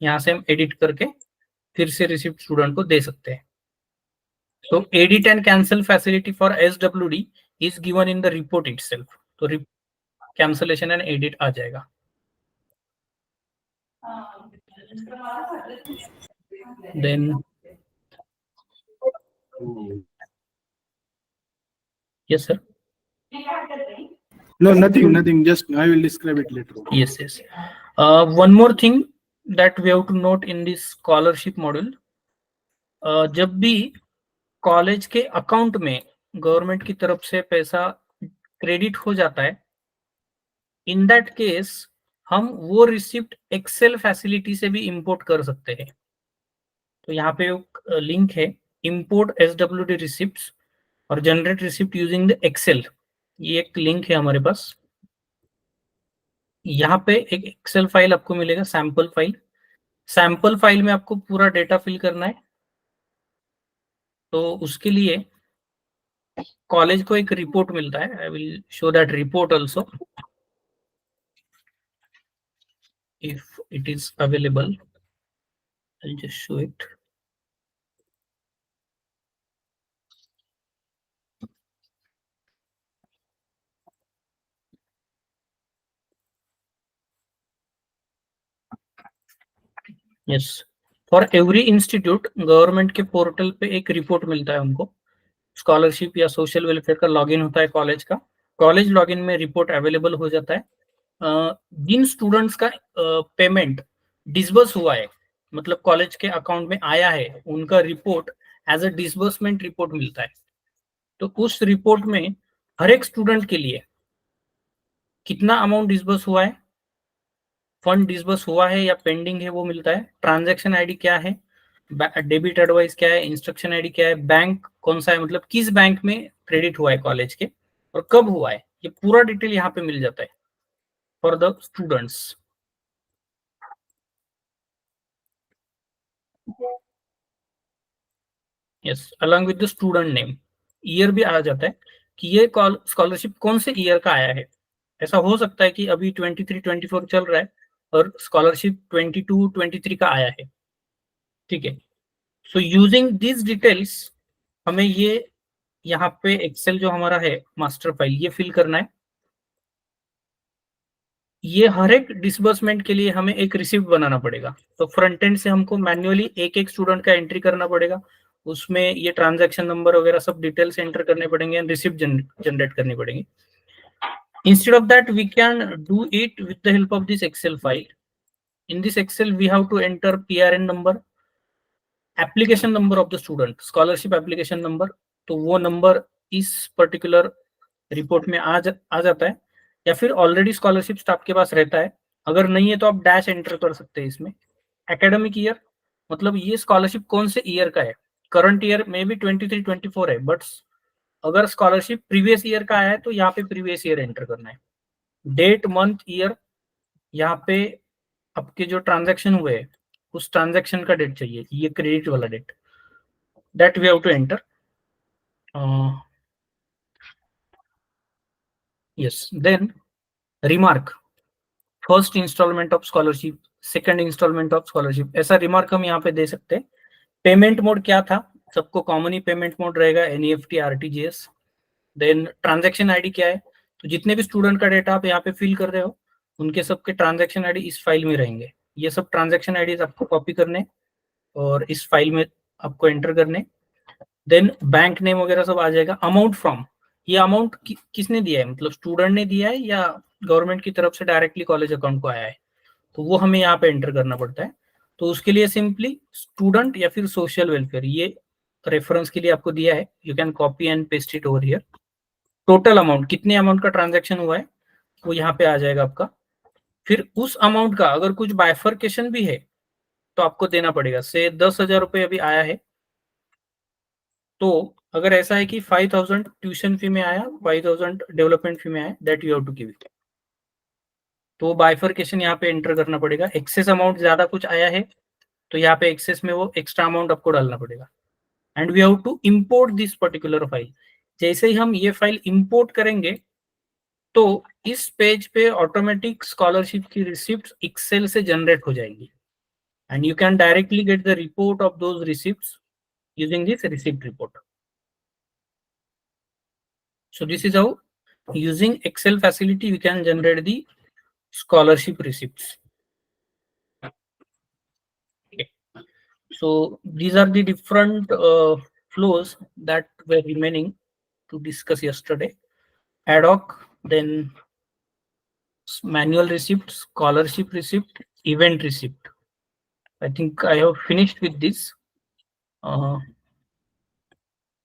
यहाँ से हम एडिट करके फिर से रिसिप्ट स्टूडेंट को दे सकते हैं। तो edit and cancel facility for SWD is given in the report itself. तो कैंसिलेशन एंड एडिट आ जाएगा। Then yes sir. No, nothing. Just I will describe it later. Yes. One more thing that we have to note in this scholarship module, जब भी college के account में government की तरफ से पैसा क्रेडिट हो जाता है, इन दैट केस हम वो रिसिप्ट एक्सेल फैसिलिटी से भी इंपोर्ट कर सकते हैं। तो यहाँ पे एक लिंक है, इंपोर्ट SWD रिसिप्ट्स और generate receipt using the excel. ये एक लिंक है हमारे पास। यहाँ पे एक एक्सेल फाइल आपको मिलेगा, सैंपल फाइल। सैंपल फाइल में आपको पूरा डेटा फिल करना है। तो उसके लिए कॉलेज को एक रिपोर्ट मिलता है, I will show that report also if it is available. I'll just show it. Yes, for every institute government के पोर्टल पे एक रिपोर्ट मिलता है हमको। स्कॉलरशिप या सोशल वेलफेयर का लॉगिन होता है कॉलेज का, कॉलेज लॉगिन में रिपोर्ट अवेलेबल हो जाता है। जिन स्टूडेंट्स का पेमेंट डिसबर्स हुआ है, मतलब कॉलेज के अकाउंट में आया है, उनका report as a disbursement report मिलता है। तो उस रिपोर्ट में हर एक स्टूडेंट के लिए कितना अमाउंट डिसबर्स हुआ है, फंड डिसबर्स हुआ है या पेंडिंग है वो मिलता है। ट्रांजैक्शन आईडी क्या है, डेबिट एडवाइस क्या है, इंस्ट्रक्शन आईडी क्या है, बैंक कौन सा है, मतलब किस बैंक में क्रेडिट हुआ है कॉलेज के और कब हुआ है, ये पूरा डिटेल यहाँ पे मिल जाता है for the students. Yes, along with the student name, year भी आ जाता है कि ये स्कॉलरशिप कौन से ईयर का आया है। ऐसा हो सकता है कि अभी 23-24 चल रहा है और स्कॉलरशिप 22-23 का आया है, ठीक है। सो यूजिंग दिस डिटेल्स हमें ये यहाँ पे एक्सेल जो हमारा है मास्टर फाइल, ये फिल करना है। ये हर एक डिसबर्समेंट के लिए हमें एक रिसिप्ट बनाना पड़ेगा। तो फ्रंट एंड से हमको मैन्युअली एक एक स्टूडेंट का एंट्री करना पड़ेगा, उसमें ये ट्रांजैक्शन नंबर वगैरह सब डिटेल्स एंटर करने पड़ेंगे एंड रिसिप्ट जनरेट करनी पड़ेगी। Instead of that, we can do it with the help of this Excel file. In this Excel, we have to enter PRN number, application number of the student, scholarship application number. तो वो number इस particular report में आ जाता है, या फिर already scholarship आपके पास रहता है। अगर नहीं है तो आप डैश एंटर कर सकते हैं इसमें। एकेडमिक ईयर, मतलब ये स्कॉलरशिप कौन से ईयर का है। करंट ईयर में भी 23-24 है, बट अगर स्कॉलरशिप प्रीवियस ईयर का आया है तो यहाँ पे प्रीवियस ईयर एंटर करना है। डेट, मंथ, ईयर, यहाँ पे आपके जो ट्रांजैक्शन हुए हैं उस ट्रांजैक्शन का डेट चाहिए, ये क्रेडिट वाला date, that we have to enter. Yes, then remark, first installment of scholarship, second installment of scholarship, ऐसा रिमार्क हम यहाँ पे दे सकते हैं। पेमेंट मोड क्या था, सबको कॉमन ही पेमेंट मोड रहेगा, NEFT, RTGS. Then transaction ID क्या है, तो जितने भी स्टूडेंट का डेटा आप यहाँ पे फिल कर रहे हो उनके सबके ट्रांजैक्शन आईडी इस फाइल में रहेंगे। ये सब ट्रांजैक्शन आईडीज आपको कॉपी करने और इस फाइल में आपको एंटर करने। देन बैंक नेम वगैरह सब आ जाएगा। अमाउंट फ्रॉम, ये अमाउंट किसने दिया है, मतलब स्टूडेंट ने दिया है या गवर्नमेंट की तरफ से डायरेक्टली कॉलेज अकाउंट को आया है, तो वो हमें यहाँ पे एंटर करना पड़ता है। तो उसके लिए सिंपली स्टूडेंट या फिर सोशल वेलफेयर, ये रेफरेंस के लिए आपको दिया है, you can copy and paste it over here. Total amount, कितने अमाउंट का ट्रांजैक्शन हुआ है वो यहाँ पे आ जाएगा आपका। फिर उस अमाउंट का अगर कुछ बाइफर्केशन भी है तो आपको देना पड़ेगा। से 10,000 रुपये अभी आया है, तो अगर ऐसा है कि 5,000 ट्यूशन फी में आया, 5,000 डेवलपमेंट फी में आया, that you have to give it. तो बाइफर्केशन यहाँ पे एंटर करना पड़ेगा। एक्सेस अमाउंट ज्यादा कुछ आया है तो यहाँ पे एक्सेस में वो एक्स्ट्रा अमाउंट आपको डालना पड़ेगा। And we have to import this particular file. जैसे ही हम ये फाइल इंपोर्ट करेंगे तो इस पेज पे ऑटोमेटिक स्कॉलरशिप की रिसिप्ट एक्सेल से जनरेट हो जाएंगी and you can directly get the report of those receipts using this receipt report. So this is how using Excel facility we can generate the scholarship receipts. Okay. So these are the different flows that were remaining to discuss yesterday. Ad hoc, then manual receipt, scholarship receipt, event receipt. I think I have finished with this.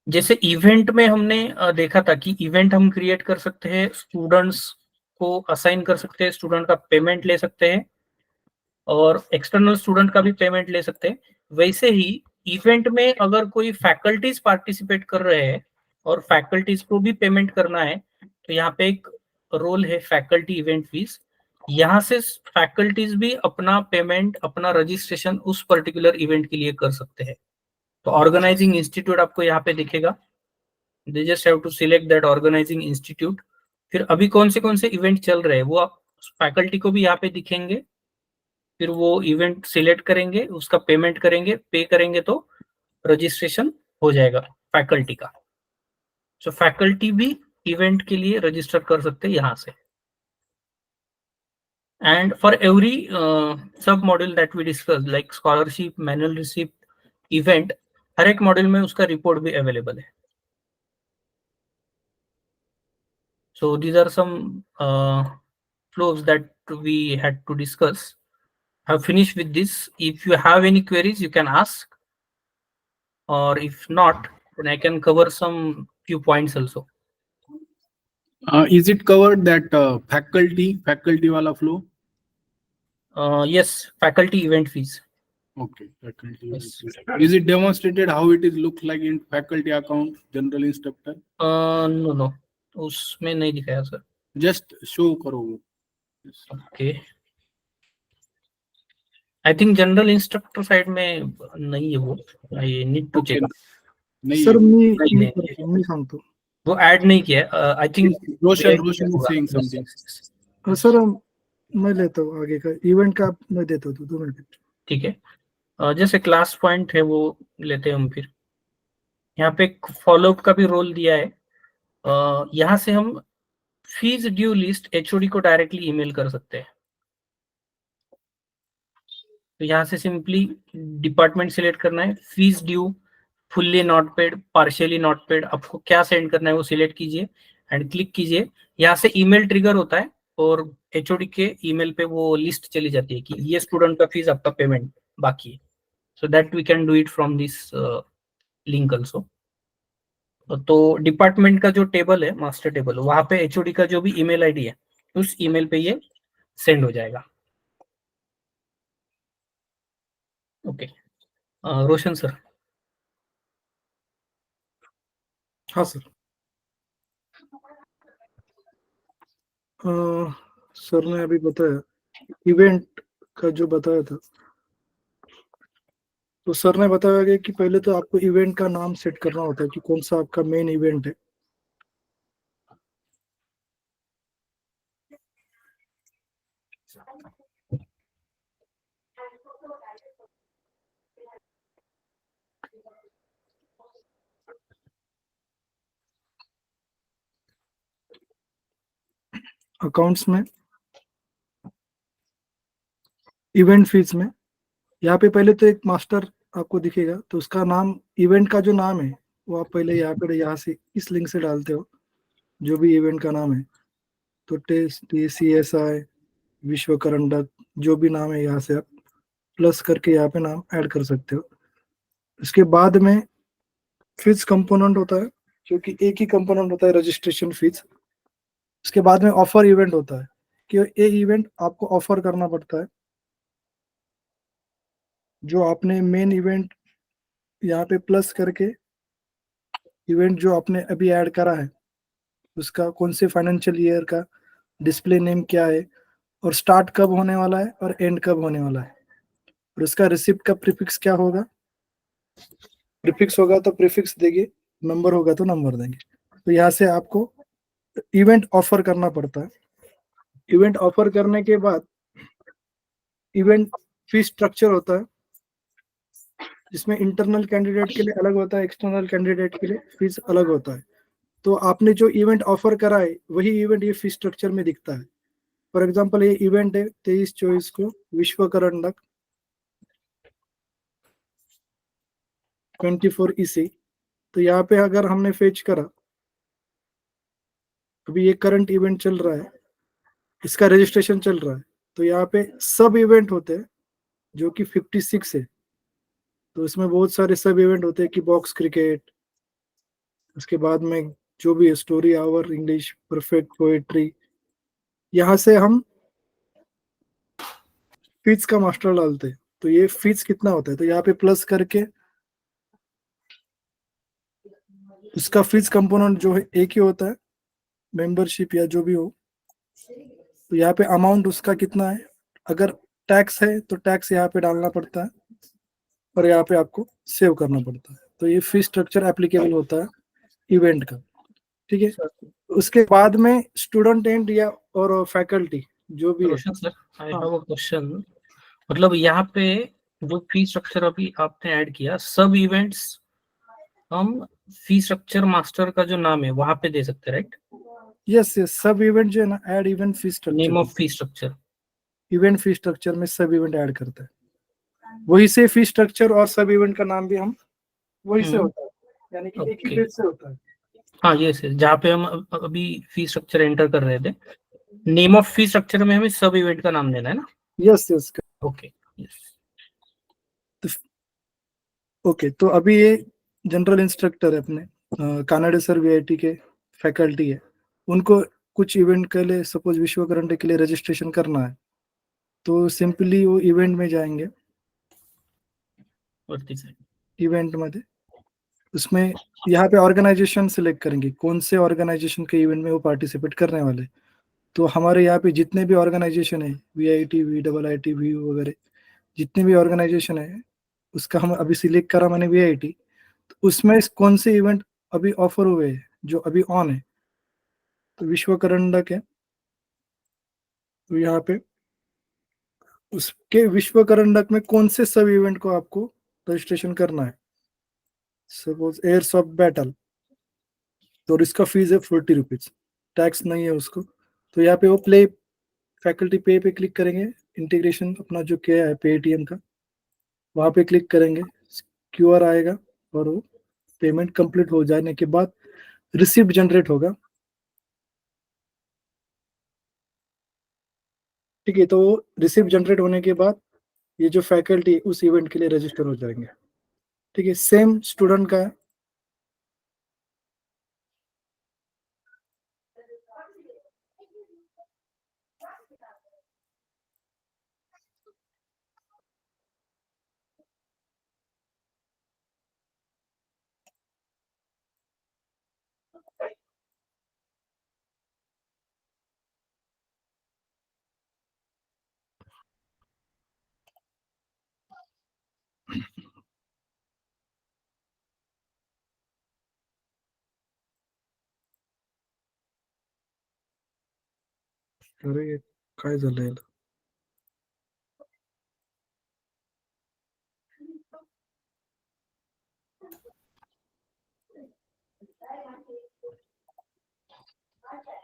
जैसे event में हमने देखा था कि event हम create कर सकते हैं, स्टूडेंट्स को असाइन कर सकते हैं, स्टूडेंट का पेमेंट ले सकते हैं और एक्सटर्नल स्टूडेंट का भी पेमेंट ले सकते हैं। वैसे ही इवेंट में अगर कोई फैकल्टीज पार्टिसिपेट कर रहे हैं और फैकल्टीज को भी पेमेंट करना है तो यहाँ पे एक रोल है फैकल्टी इवेंट फीस। यहाँ से फैकल्टीज भी अपना पेमेंट, अपना रजिस्ट्रेशन उस पर्टिकुलर इवेंट के लिए कर सकते हैं। तो ऑर्गेनाइजिंग इंस्टीट्यूट आपको यहाँ पे दिखेगा, they just have to select that organizing institute. फिर अभी कौन से इवेंट चल रहे हैं वो फैकल्टी को भी यहाँ पे दिखेंगे। फिर वो इवेंट सिलेक्ट करेंगे, उसका पेमेंट करेंगे, पे करेंगे तो रजिस्ट्रेशन हो जाएगा फैकल्टी का। सो फैकल्टी भी इवेंट के लिए रजिस्टर कर सकते हैं यहाँ से। And for every sub module that we discuss like scholarship, manual receipt, event, हर एक मॉड्यूल में उसका रिपोर्ट भी अवेलेबल है। So these are some flows that we had to discuss. I've finished with this. If you have any queries, you can ask, or if not, then I can cover some few points also. Is it covered that faculty wala flow? Yes, faculty event fees. Okay, faculty. Yes. Is it demonstrated how it is look like in faculty account, general instructor? No no, उसमें नहीं दिखाया sir. Just show करो वो. Yes. Okay, I think general instructor side में नहीं है वो. I need to Okay. Check. नहीं सर है. मी सांगतो. वो ऐड नहीं किया है. I think Roshan is saying something. Sir मैं लेता हूँ आगे का इवेंट का, मैं देता हूँ 2 मिनट. ठीक है. जैसे क्लास पॉइंट है वो लेते हैं हम. फिर यहाँ पे एक फॉलोअप का भी रोल दिया है. यहाँ से हम फीस ड्यू लिस्ट एचओडी को डायरेक्टली ईमेल कर सकते हैं. तो यहाँ से सिंपली डिपार्टमेंट सिलेक्ट करना है, fees due, fully not paid, partially not paid, आपको क्या सेंड करना है वो सिलेक्ट कीजिए एंड क्लिक कीजिए. यहाँ से ईमेल ट्रिगर होता है और एचओडी के ईमेल पे वो लिस्ट चली जाती है कि ये स्टूडेंट का फीस आपका पेमेंट बाकी है. So that we can do it from this link also. तो डिपार्टमेंट का जो टेबल है, मास्टर टेबल, वहां पे एचओडी का जो भी ईमेल आईडी है उस ईमेल पे ये सेंड हो जाएगा. ओके. रोशन सर. हाँ सर. सर ने अभी बताया इवेंट का जो बताया था, तो सर ने बताया गया कि पहले तो आपको इवेंट का नाम सेट करना होता है कि कौन सा आपका मेन इवेंट है. अकाउंट्स में इवेंट फीस में यहाँ पे पहले तो एक मास्टर आपको दिखेगा, तो उसका नाम, इवेंट का जो नाम है वो आप पहले यहाँ से इस लिंक से डालते हो जो भी इवेंट का नाम है. तो टेस्ट, CSI, विश्व करंडक, जो भी नाम है यहाँ से आप प्लस करके यहाँ पे नाम ऐड कर सकते हो. इसके बाद में फीस कंपोनेंट होता है, जो कि एक ही कंपोनेंट होता है, रजिस्ट्रेशन फीस. उसके बाद में ऑफर इवेंट होता है कि ये इवेंट आपको ऑफर करना पड़ता है. जो आपने मेन इवेंट यहाँ पे प्लस करके इवेंट जो आपने अभी ऐड करा है उसका कौन से फाइनेंशियल ईयर का डिस्प्ले नेम क्या है, और स्टार्ट कब होने वाला है और एंड कब होने वाला है, और इसका रिसिप्ट का प्रीफिक्स क्या होगा. प्रीफिक्स होगा तो प्रीफिक्स देंगे, नंबर होगा तो नंबर देंगे. तो यहाँ से आपको इवेंट ऑफर करना पड़ता है. इवेंट ऑफर करने के बाद इवेंट फी स्ट्रक्चर होता है, जिसमें इंटरनल कैंडिडेट के लिए अलग होता है, एक्सटर्नल कैंडिडेट के लिए फीस अलग होता है. तो आपने जो इवेंट ऑफर करा है वही इवेंट ये फी स्ट्रक्चर में दिखता है. फॉर एग्जांपल ये इवेंट है 23-24 को विश्व करंडक 24 EC. तो यहाँ पे अगर हमने फेच करा, अभी ये करंट इवेंट चल रहा है, इसका रजिस्ट्रेशन चल रहा है, तो यहाँ पे सब इवेंट होते हैं जो कि 56 है. तो इसमें बहुत सारे सब इवेंट होते हैं कि बॉक्स क्रिकेट, उसके बाद में जो भी story hour, English, perfect poetry. यहाँ से हम फीस का मास्टर डालते हैं. तो ये फीस कितना होता है, तो यहाँ पे प्लस करके उसका फीस कंपोनेंट जो है एक ही होता है, मेंबरशिप या जो भी हो. तो यहाँ पे अमाउंट उसका कितना है, अगर टैक्स है तो टैक्स यहाँ पे डालना पड़ता है और यहाँ पे आपको सेव करना पड़ता है. तो ये फी स्ट्रक्चर एप्लीकेबल होता है इवेंट का. ठीक है. उसके बाद में स्टूडेंट एंड या और फैकल्टी जो भी है. Roshan sir, I have a question. मतलब यहाँ पे जो फी स्ट्रक्चर अभी आपने ऐड किया, सब इवेंट्स हम फी स्ट्रक्चर मास्टर का जो नाम है वहां पे दे सकते हैं, राइट? यस यस, सब इवेंट जो है ना, add event fee structure, name of fee structure, event fee structure में सब इवेंट ऐड करता है. वही से फी स्ट्रक्चर और सब इवेंट का नाम भी हम वही से होता है, यानी कि एक ही पेज से होता है. हाँ ये से जहाँ पे हम अभी फी स्ट्रक्चर एंटर कर रहे थे, नेम ऑफ फी स्ट्रक्चर में हमें सब इवेंट का नाम देना है ना? Yes yes. ओके. ओके, तो अभी ये जनरल इंस्ट्रक्टर है अपने कानाडा सर VIT के फैकल्टी है. उनको कुछ इवेंट के लिए, सपोज विश्व करंडक के लिए रजिस्ट्रेशन करना है, तो सिंपली वो इवेंट में जाएंगे. वरती साईड. इवेंट मध्ये उसमें यहाँ पे ऑर्गेनाइजेशन सिलेक्ट करेंगे, कौन से ऑर्गेनाइजेशन के इवेंट में वो पार्टिसिपेट करने वाले. तो हमारे यहाँ पे जितने भी ऑर्गेनाइजेशन है, VIT, VIIT, VU वगैरह जितने भी ऑर्गेनाइजेशन है, उसका हम अभी सिलेक्ट करा मैंने VIT. तो उसमें कौन से इवेंट अभी ऑफर हुए हैं जो अभी ऑन है, तो विश्व करंडक है. तो यहाँ पे उसके विश्व करंडक में कौन से सब इवेंट को आपको रजिस्ट्रेशन करना है. सपोज एयर्स ऑफ बैटल, तो इसका फीस है 40 रुपीज, टैक्स नहीं है उसको. तो यहाँ पे वो प्ले फैकल्टी पे क्लिक करेंगे, इंटीग्रेशन अपना जो किया है पेटीएम का, वहां पे क्लिक करेंगे, QR आएगा और वो पेमेंट कंप्लीट हो जाने के बाद रिसिप्ट जनरेट होगा. ठीक है, तो वो रिसिप्ट जनरेट होने के बाद ये जो फैकल्टी उस इवेंट के लिए रजिस्टर हो जाएंगे. ठीक है, सेम स्टूडेंट का है. अरे ये काय झालंय याला?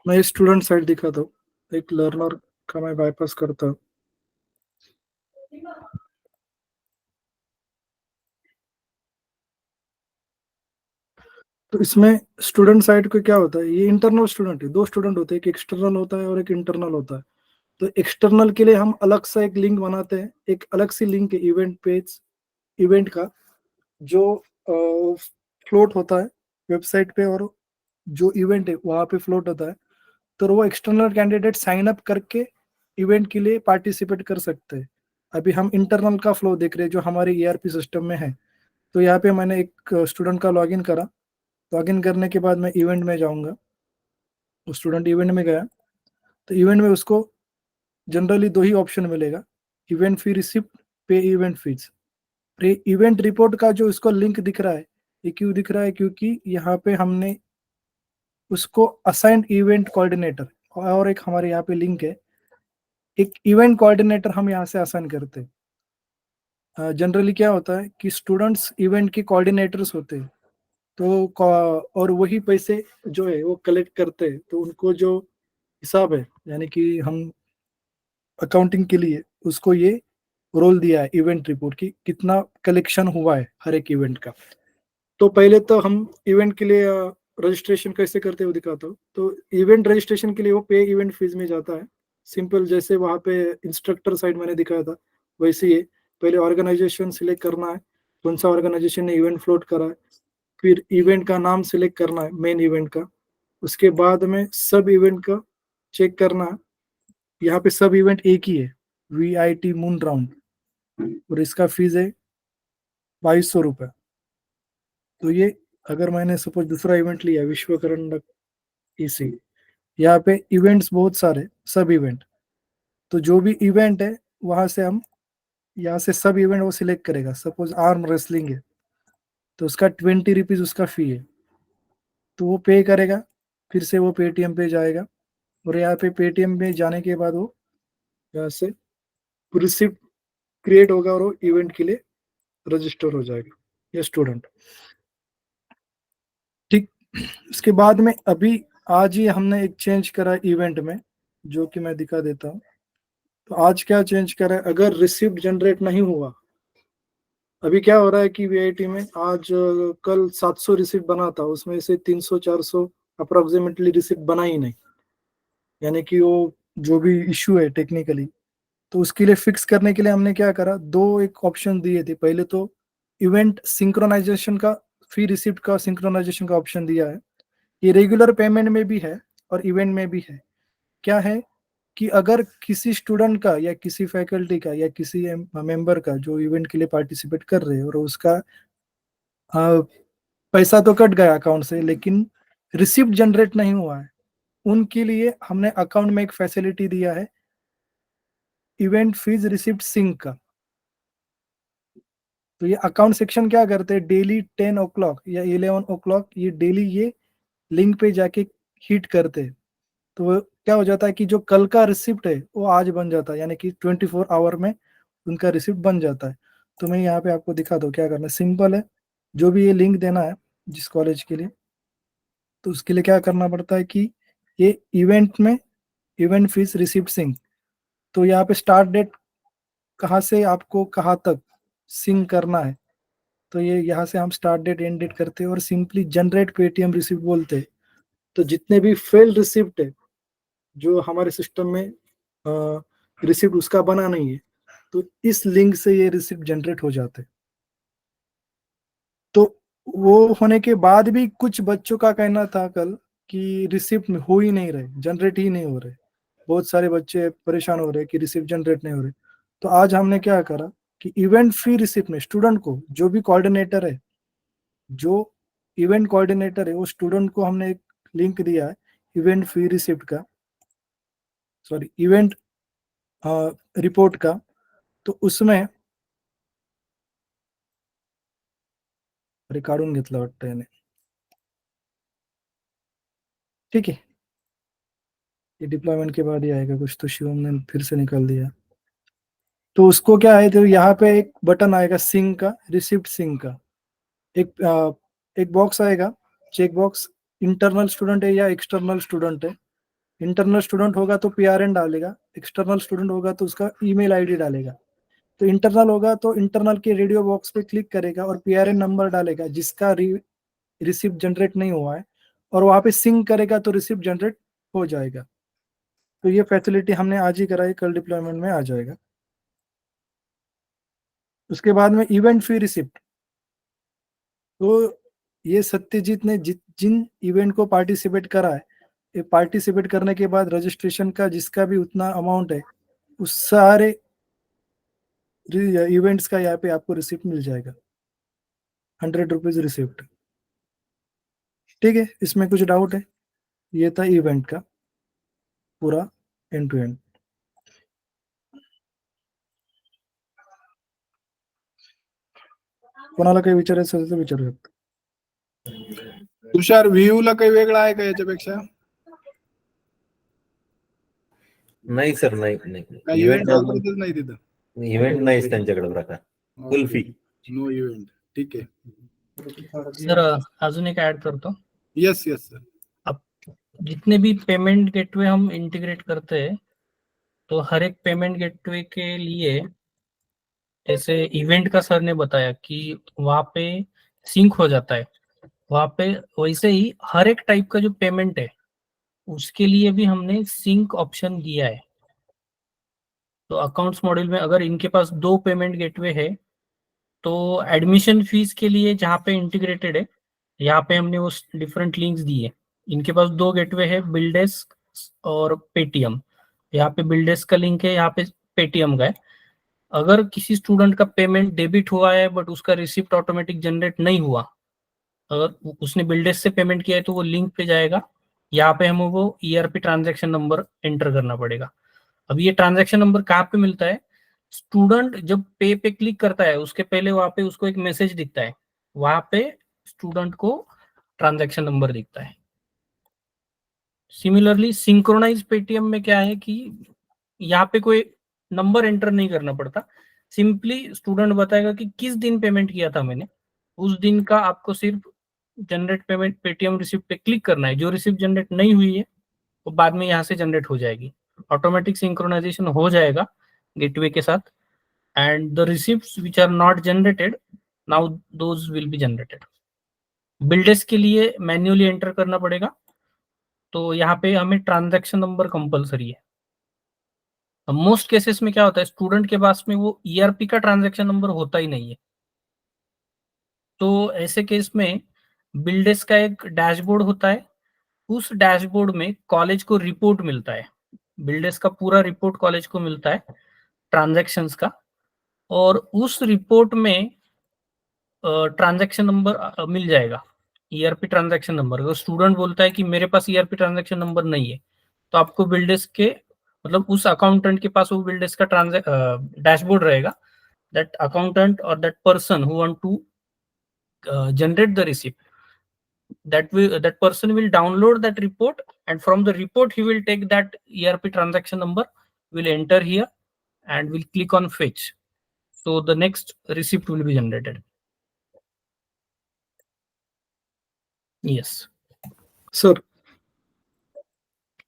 मैं ये स्टूडेंट साइड दिखाता हूँ, एक लर्नर का मैं बाईपास करता हूँ. तो इसमें स्टूडेंट साइड को क्या होता है, ये इंटरनल स्टूडेंट है, दो स्टूडेंट होते हैं, एक एक्सटर्नल होता है और एक इंटरनल होता है. तो एक्सटर्नल के लिए हम अलग सा एक लिंक बनाते हैं, एक अलग सी लिंक है इवेंट पेज, इवेंट का जो फ्लोट होता है वेबसाइट पे, और जो इवेंट है वहां पे फ्लोट होता है. तो वो एक्सटर्नल कैंडिडेट साइन अप करके इवेंट के लिए पार्टिसिपेट कर सकते हैं. अभी हम इंटरनल का फ्लो देख रहे हैं जो हमारे ERP सिस्टम में है. तो यहाँ पे मैंने एक स्टूडेंट का लॉगिन करा, लॉगिन करने के बाद मैं इवेंट में जाऊंगा, स्टूडेंट इवेंट में गया. तो इवेंट में उसको जनरली दो ही ऑप्शन मिलेगा, इवेंट फी रिसिप्ट, पे इवेंट फीस. इवेंट रिपोर्ट का जो इसको लिंक दिख रहा है, ये क्यों दिख रहा है, क्योंकि यहाँ पे हमने उसको असाइंड इवेंट कोऑर्डिनेटर, और एक हमारे यहाँ पे लिंक है, एक इवेंट कोऑर्डिनेटर हम यहाँ से असाइन करते हैं. जनरली क्या होता है कि स्टूडेंट्स इवेंट के कोऑर्डिनेटर्स होते हैं, तो और वही पैसे जो है वो कलेक्ट करते हैं. तो उनको जो हिसाब है, यानी कि हम अकाउंटिंग के लिए उसको ये रोल दिया है इवेंट रिपोर्ट की, कितना कलेक्शन हुआ है हर एक इवेंट का. तो पहले तो हम इवेंट के लिए रजिस्ट्रेशन कैसे करते हुए दिखाता हूँ. तो इवेंट रजिस्ट्रेशन के लिए वो पे इवेंट फीस में जाता है, सिंपल जैसे वहाँ पे इंस्ट्रक्टर साइड मैंने दिखाया था वैसे ही. पहले ऑर्गेनाइजेशन सिलेक्ट करना है, कौन सा ऑर्गेनाइजेशन ने इवेंट फ्लोट करा है, फिर इवेंट का नाम सिलेक्ट करना है मेन इवेंट का. उसके बाद में सब इवेंट का चेक करना है. यहाँ पे सब इवेंट एक ही है, VIT मून राउंड, और इसका फीस है 2200 रुपये. तो ये अगर मैंने सपोज दूसरा इवेंट लिया विश्व करंडक EC, यहाँ पे इवेंट्स बहुत सारे, सब इवेंट. तो जो भी इवेंट है वहां से हम यहाँ से सब इवेंट वो सिलेक्ट करेगा. सपोज आर्म रेसलिंग है तो उसका 20 रुपीज उसका फी है, तो वो पे करेगा, फिर से वो पेटीएम पे जाएगा, और यहाँ पे पेटीएम पे जाने के बाद वो यहाँ से रिसिप्ट क्रिएट होगा और वो इवेंट के लिए रजिस्टर हो जाएगा ये स्टूडेंट. ठीक, उसके बाद में अभी आज ही हमने एक चेंज करा इवेंट में, जो कि मैं दिखा देता हूँ. तो आज क्या चेंज करा है, अगर रिसिप्ट जनरेट नहीं हुआ, अभी क्या हो रहा है कि VIT में आज कल 700 रिसिप्ट बना था, उसमें से 300-400 अप्रोक्सीमेटली रिसिप्ट बना ही नहीं, यानी कि वो जो भी इश्यू है टेक्निकली. तो उसके लिए फिक्स करने के लिए हमने क्या करा, दो एक ऑप्शन दिए थे. पहले तो इवेंट सिंक्रोनाइजेशन का, फी रिसिप्ट का सिंक्रोनाइजेशन का ऑप्शन दिया है. ये रेगुलर पेमेंट में भी है और इवेंट में भी है. क्या है कि अगर किसी स्टूडेंट का या किसी फैकल्टी का या किसी मेंबर का जो इवेंट के लिए पार्टिसिपेट कर रहे हैं और उसका पैसा तो कट गया अकाउंट से लेकिन रिसिप्ट जनरेट नहीं हुआ है, उनके लिए हमने अकाउंट में एक फैसिलिटी दिया है इवेंट फीस रिसिप्ट सिंक का। तो ये अकाउंट सेक्शन क्या करते हैं, डेली 10 o'clock या 11 o'clock ये डेली ये लिंक पे जाके हिट करते हैं। तो वो क्या हो जाता है कि जो कल का रिसिप्ट है वो आज बन जाता है, यानी कि 24 आवर में उनका रिसिप्ट बन जाता है। तो मैं यहाँ पे आपको दिखा दूँ क्या करना है, सिंपल है। जो भी ये लिंक देना है जिस कॉलेज के लिए, तो उसके लिए क्या करना पड़ता है कि ये इवेंट में इवेंट फीस रिसिप्ट सिंक, तो यहाँ पे स्टार्ट डेट कहाँ से आपको कहाँ तक सिंक करना है, तो ये यहाँ से हम स्टार्ट डेट एंड डेट करते हैं और सिंपली जनरेट पेटीएम रिसिप्ट बोलते हैं। तो जितने भी फेल्ड रिसिप्ट है जो हमारे सिस्टम में रिसिप्ट उसका बना नहीं है, तो इस लिंक से ये रिसिप्ट जनरेट हो जाते हैं। तो वो होने के बाद भी कुछ बच्चों का कहना था कल कि रिसिप्ट हो ही नहीं रहे, जनरेट ही नहीं हो रहे। बहुत सारे बच्चे परेशान हो रहे कि रिसिप्ट जनरेट नहीं हो रहे। तो आज हमने क्या करा कि इवेंट फी रिसिप्ट में स्टूडेंट को, जो भी कोऑर्डिनेटर है, जो इवेंट कोऑर्डिनेटर है, वो स्टूडेंट को हमने एक लिंक दिया है इवेंट फी रिसिप्ट का, सॉरी इवेंट रिपोर्ट का। तो उसमें काढून घेतलं वाटतं याने, ठीक है, ये डिप्लॉयमेंट के बाद ही आएगा कुछ, तो शिवम ने फिर से निकाल दिया। तो उसको क्या है, तो यहाँ पे एक बटन आएगा सिंक का, रिसिप्ट सिंक का, एक बॉक्स आएगा, चेक बॉक्स, इंटरनल स्टूडेंट है या एक्सटर्नल स्टूडेंट है। इंटरनल स्टूडेंट होगा तो पीआरएन डालेगा, एक्सटर्नल स्टूडेंट होगा तो उसका ईमेल आईडी डालेगा। तो इंटरनल होगा तो इंटरनल के रेडियो बॉक्स पे क्लिक करेगा और पीआरएन नंबर डालेगा जिसका रिसिप्ट जनरेट नहीं हुआ है, और वहां पे सिंक करेगा तो रिसिप्ट जनरेट हो जाएगा। तो ये फैसिलिटी हमने आज ही कराई, कल डिप्लॉयमेंट में आ जाएगा। उसके बाद में इवेंट फी रिसिप्ट, तो ये सत्यजीत ने जिन इवेंट को पार्टिसिपेट करा है, ये पार्टिसिपेट करने के बाद रजिस्ट्रेशन का जिसका भी उतना अमाउंट है, उस सारे इवेंट्स का यहाँ पे आपको रिसिप्ट मिल जाएगा, 100 रुपीज रिसिप्ट। ठीक है, इसमें कुछ डाउट है? ये था इवेंट का पूरा एंड टू एंड। कोणाला काही विचारायचं असेल तर विचारू शकतो। तुषार, व्ह्यूला काही वेगळं आहे का याच्यापेक्षा? नाही सर, नाही नाही काही इव्हेंट इव्हेंट ऑफरच नाही तिथं? इव्हेंट नाहीच त्यांच्याकडे प्रकार, फुल फी. नो इव्हेंट, ठीक आहे। सर अजून एक ऐड करतो। Yes yes sir. अब जितने भी पेमेंट गेटवे हम इंटीग्रेट करते हैं, तो हर एक पेमेंट गेटवे के लिए, जैसे इवेंट का सर ने बताया कि वहाँ पे सिंक हो जाता है, वहाँ पे वैसे ही हर एक टाइप का जो पेमेंट है उसके लिए भी हमने सिंक ऑप्शन दिया है। तो अकाउंट्स मॉड्यूल में अगर इनके पास 2 पेमेंट गेटवे है, तो एडमिशन फीस के लिए जहाँ पे इंटीग्रेटेड है, यहाँ पे हमने वो डिफरेंट लिंक्स दिए। इनके पास 2 गेटवे है, बिल्डेस्क और पेटीएम। यहाँ पे बिल्डेस्क का लिंक है, यहाँ पे पेटीएम का है। अगर किसी स्टूडेंट का पेमेंट डेबिट हुआ है बट उसका रिसिप्ट ऑटोमेटिक जनरेट नहीं हुआ, अगर उसने बिल्डेस्क से पेमेंट किया है तो वो लिंक पे जाएगा, यहाँ पे हमें वो ईआरपी ट्रांजैक्शन नंबर एंटर करना पड़ेगा। अब ये ट्रांजैक्शन नंबर कहाँ पे मिलता है? स्टूडेंट जब पे क्लिक करता है उसके पहले वहां पे उसको एक मैसेज दिखता है, वहां पे स्टूडेंट को ट्रांजैक्शन नंबर दिखता है। सिमिलरली सिंक्रोनाइज पेटीएम में क्या है कि यहाँ पे कोई नंबर एंटर नहीं करना पड़ता, सिंपली स्टूडेंट बताएगा कि किस दिन पेमेंट किया था मैंने, उस दिन का आपको सिर्फ जनरेट पेमेंट पेटीएम रिसिप्ट पे क्लिक करना है। जो रिसिप्ट जनरेट नहीं हुई है वो बाद में यहाँ से जनरेट हो जाएगी, ऑटोमेटिक सिंक्रोनाइजेशन हो जाएगा गेटवे के साथ, and the receipts which are not generated now those will be generated. बिल्डेस के लिए मैन्युअली एंटर करना पड़ेगा, तो यहाँ पे हमें ट्रांजैक्शन नंबर कंपलसरी है। अब मोस्ट केसेस में क्या होता है, स्टूडेंट के पास में वो ईआरपी का ट्रांजैक्शन नंबर होता ही नहीं है, तो ऐसे केस में बिल्डेस का एक डैशबोर्ड होता है, उस डैशबोर्ड में कॉलेज को रिपोर्ट मिलता है बिलडेस्क का पूरा रिपोर्ट कॉलेज को मिलता है ट्रांजैक्शंस का, और उस रिपोर्ट में ट्रांजैक्शन नंबर मिल जाएगा, ईआरपी ट्रांजैक्शन नंबर। अगर स्टूडेंट बोलता है कि मेरे पास ईआरपी ट्रांजैक्शन नंबर नहीं है, तो आपको बिलडेस्क के मतलब उस अकाउंटेंट के पास वो बिलडेस्क का डैशबोर्ड रहेगा, दैट अकाउंटेंट और that person who want to generate the receipt, that person will download that report, and from the report he will take that ERP transaction number, will enter here and will click on fetch, so the next receipt will be generated. Yes, sir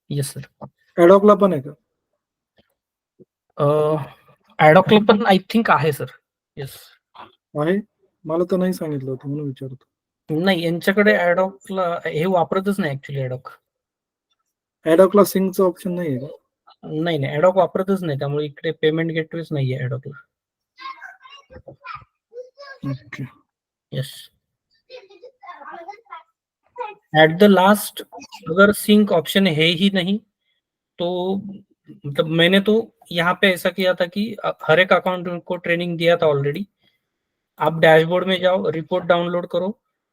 yes sir. ऍडॉकला पण आहे का? ऍडॉकला पण I think आहे sir. Yes, आहे, मला तर नाही सांगितलं होतं म्हणून विचारतो. नाही यांच्याकडे ऍडॉकला हे वापरतच नाही ऍक्च्युली. ऍडॉकला सिंकचं ऑप्शन नाही आहे का? नाही नाही, ऍडॉक वापरतच नाही, त्यामुळे इकडे पेमेंट गेटवेच नाहीये ऍडॉकला. Okay. Yes, at the last अगर सिंक ऑप्शन है ही नहीं तो मतलब मैंने तो यहाँ पे ऐसा किया था कि हर एक अकाउंट को ट्रेनिंग दिया था ऑलरेडी. आप डैशबोर्ड में जाओ, रिपोर्ट डाउनलोड करो,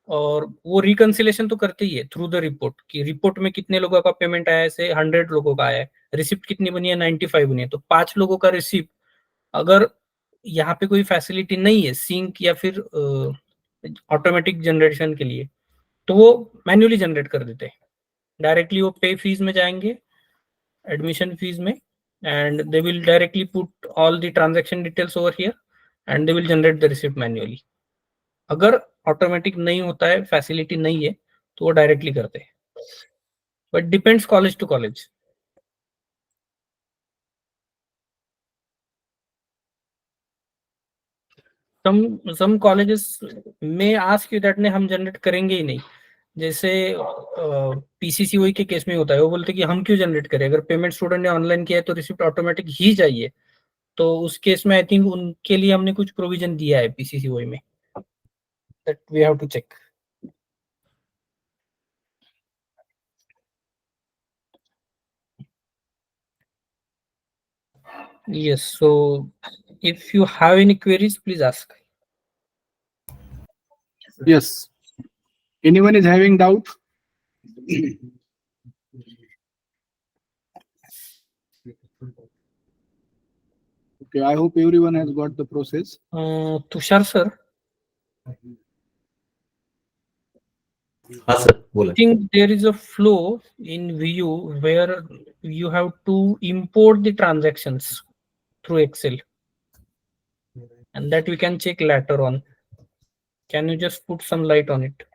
और वो रिकंसिलेशन तो करते ही है थ्रू द रिपोर्ट कि रिपोर्ट में कितने लोगों का पेमेंट आया है. से 100 लोगों का आया है, रिसिप्ट कितनी बनी है, 95 बनी है, तो 5 लोगों का रिसिप्ट अगर यहाँ पे कोई फैसिलिटी नहीं है सिंक या फिर ऑटोमेटिक जनरेशन के लिए, तो वो मैन्युअली जनरेट कर देते हैं. डायरेक्टली वो पे फीस में जाएंगे, एडमिशन फीस में, and they will directly put all the transaction details over here and they will generate the receipt manually. अगर ऑटोमेटिक नहीं होता है, फैसिलिटी नहीं है, तो वो डायरेक्टली करते हैं, but depends college to college. some colleges may ask you that ने हम जनरेट करेंगे ही नहीं. जैसे पीसीसीओई के केस में होता है, वो बोलते कि हम क्यों जनरेट करें, अगर पेमेंट स्टूडेंट ने ऑनलाइन किया है तो रिसिप्ट ऑटोमेटिक ही चाहिए. तो उस केस में आई थिंक उनके लिए हमने कुछ प्रोविजन दिया है पीसीसीओई में, that we have to check. Yes, so if you have any queries, please ask. Yes. Anyone is having doubt? Okay, I hope everyone has got the process. Tushar sir, हाँ sir बोला. I think there is a flow in Vue where you have to import the transactions through Excel, and that we can check later on. Can you just put some light on it?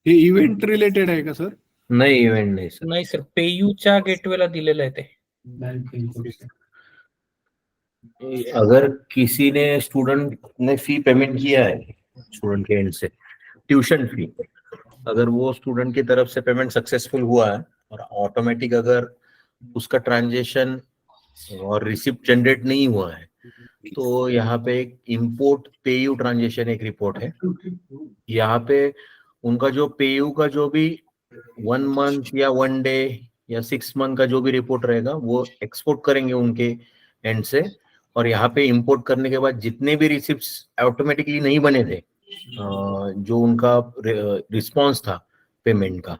हे event related आहे का sir? नाही, event नाही sir. नाही sir, पेयूच्या गेटवेला दिलेलं आहे ते. अगर किसी ने स्टूडेंट ने फी पेमेंट किया है स्टूडेंट के एंड से, ट्यूशन फी, अगर वो स्टूडेंट की तरफ से पेमेंट सक्सेसफुल हुआ है और ऑटोमेटिक अगर उसका ट्रांजेक्शन और रिसिप्ट जनरेट नहीं हुआ है, तो यहाँ पे एक इम्पोर्ट पेयू ट्रांजेक्शन एक रिपोर्ट है. यहाँ पे उनका जो पेयू का जो भी 1 मंथ या 1 डे या 6 मंथ का जो भी रिपोर्ट रहेगा वो एक्सपोर्ट करेंगे उनके एंड से, और यहाँ पे इंपोर्ट करने के बाद जितने भी रिसिप्ट्स ऑटोमेटिकली नहीं बने थे, जो उनका रिस्पॉन्स था पेमेंट का,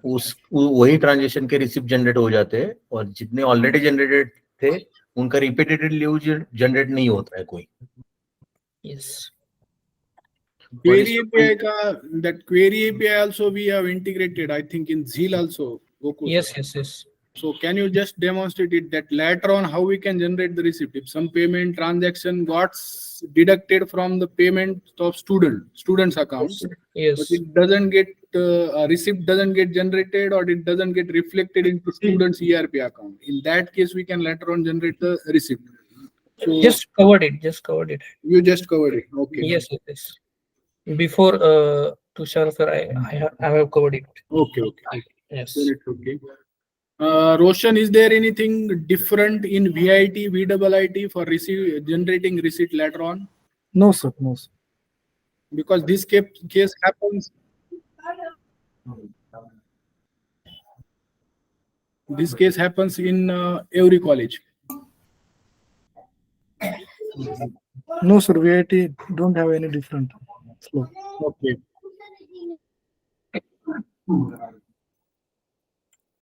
उस वही ट्रांजेक्शन के रिसिप्ट जनरेट हो जाते हैं, और जितने ऑलरेडी जनरेटेड थे उनका रिपीटेड लीव जनरेट नहीं होता है कोई. Yes. Query API का, that query API also we have integrated, I think in Zeal also. Goku. Yes, yes, yes. So can you just demonstrate it that later on how we can generate the receipt? If some payment transaction got deducted from the payment of students accounts, Yes. but it doesn't get a receipt doesn't get generated, or it doesn't get reflected into students ERP account. In that case, we can later on generate the receipt. So Just covered it. Just covered it. you just covered it. Okay. Yes, yes, yes. Before Tushar sir, I have covered it. Okay. Okay. Yes. Then it's okay. Roshan, is there anything different in VIT, VIIT for generating receipt later on? No sir, no sir. Because this case happens This case happens in every college. No, sir. VIT don't have any different flow. Okay.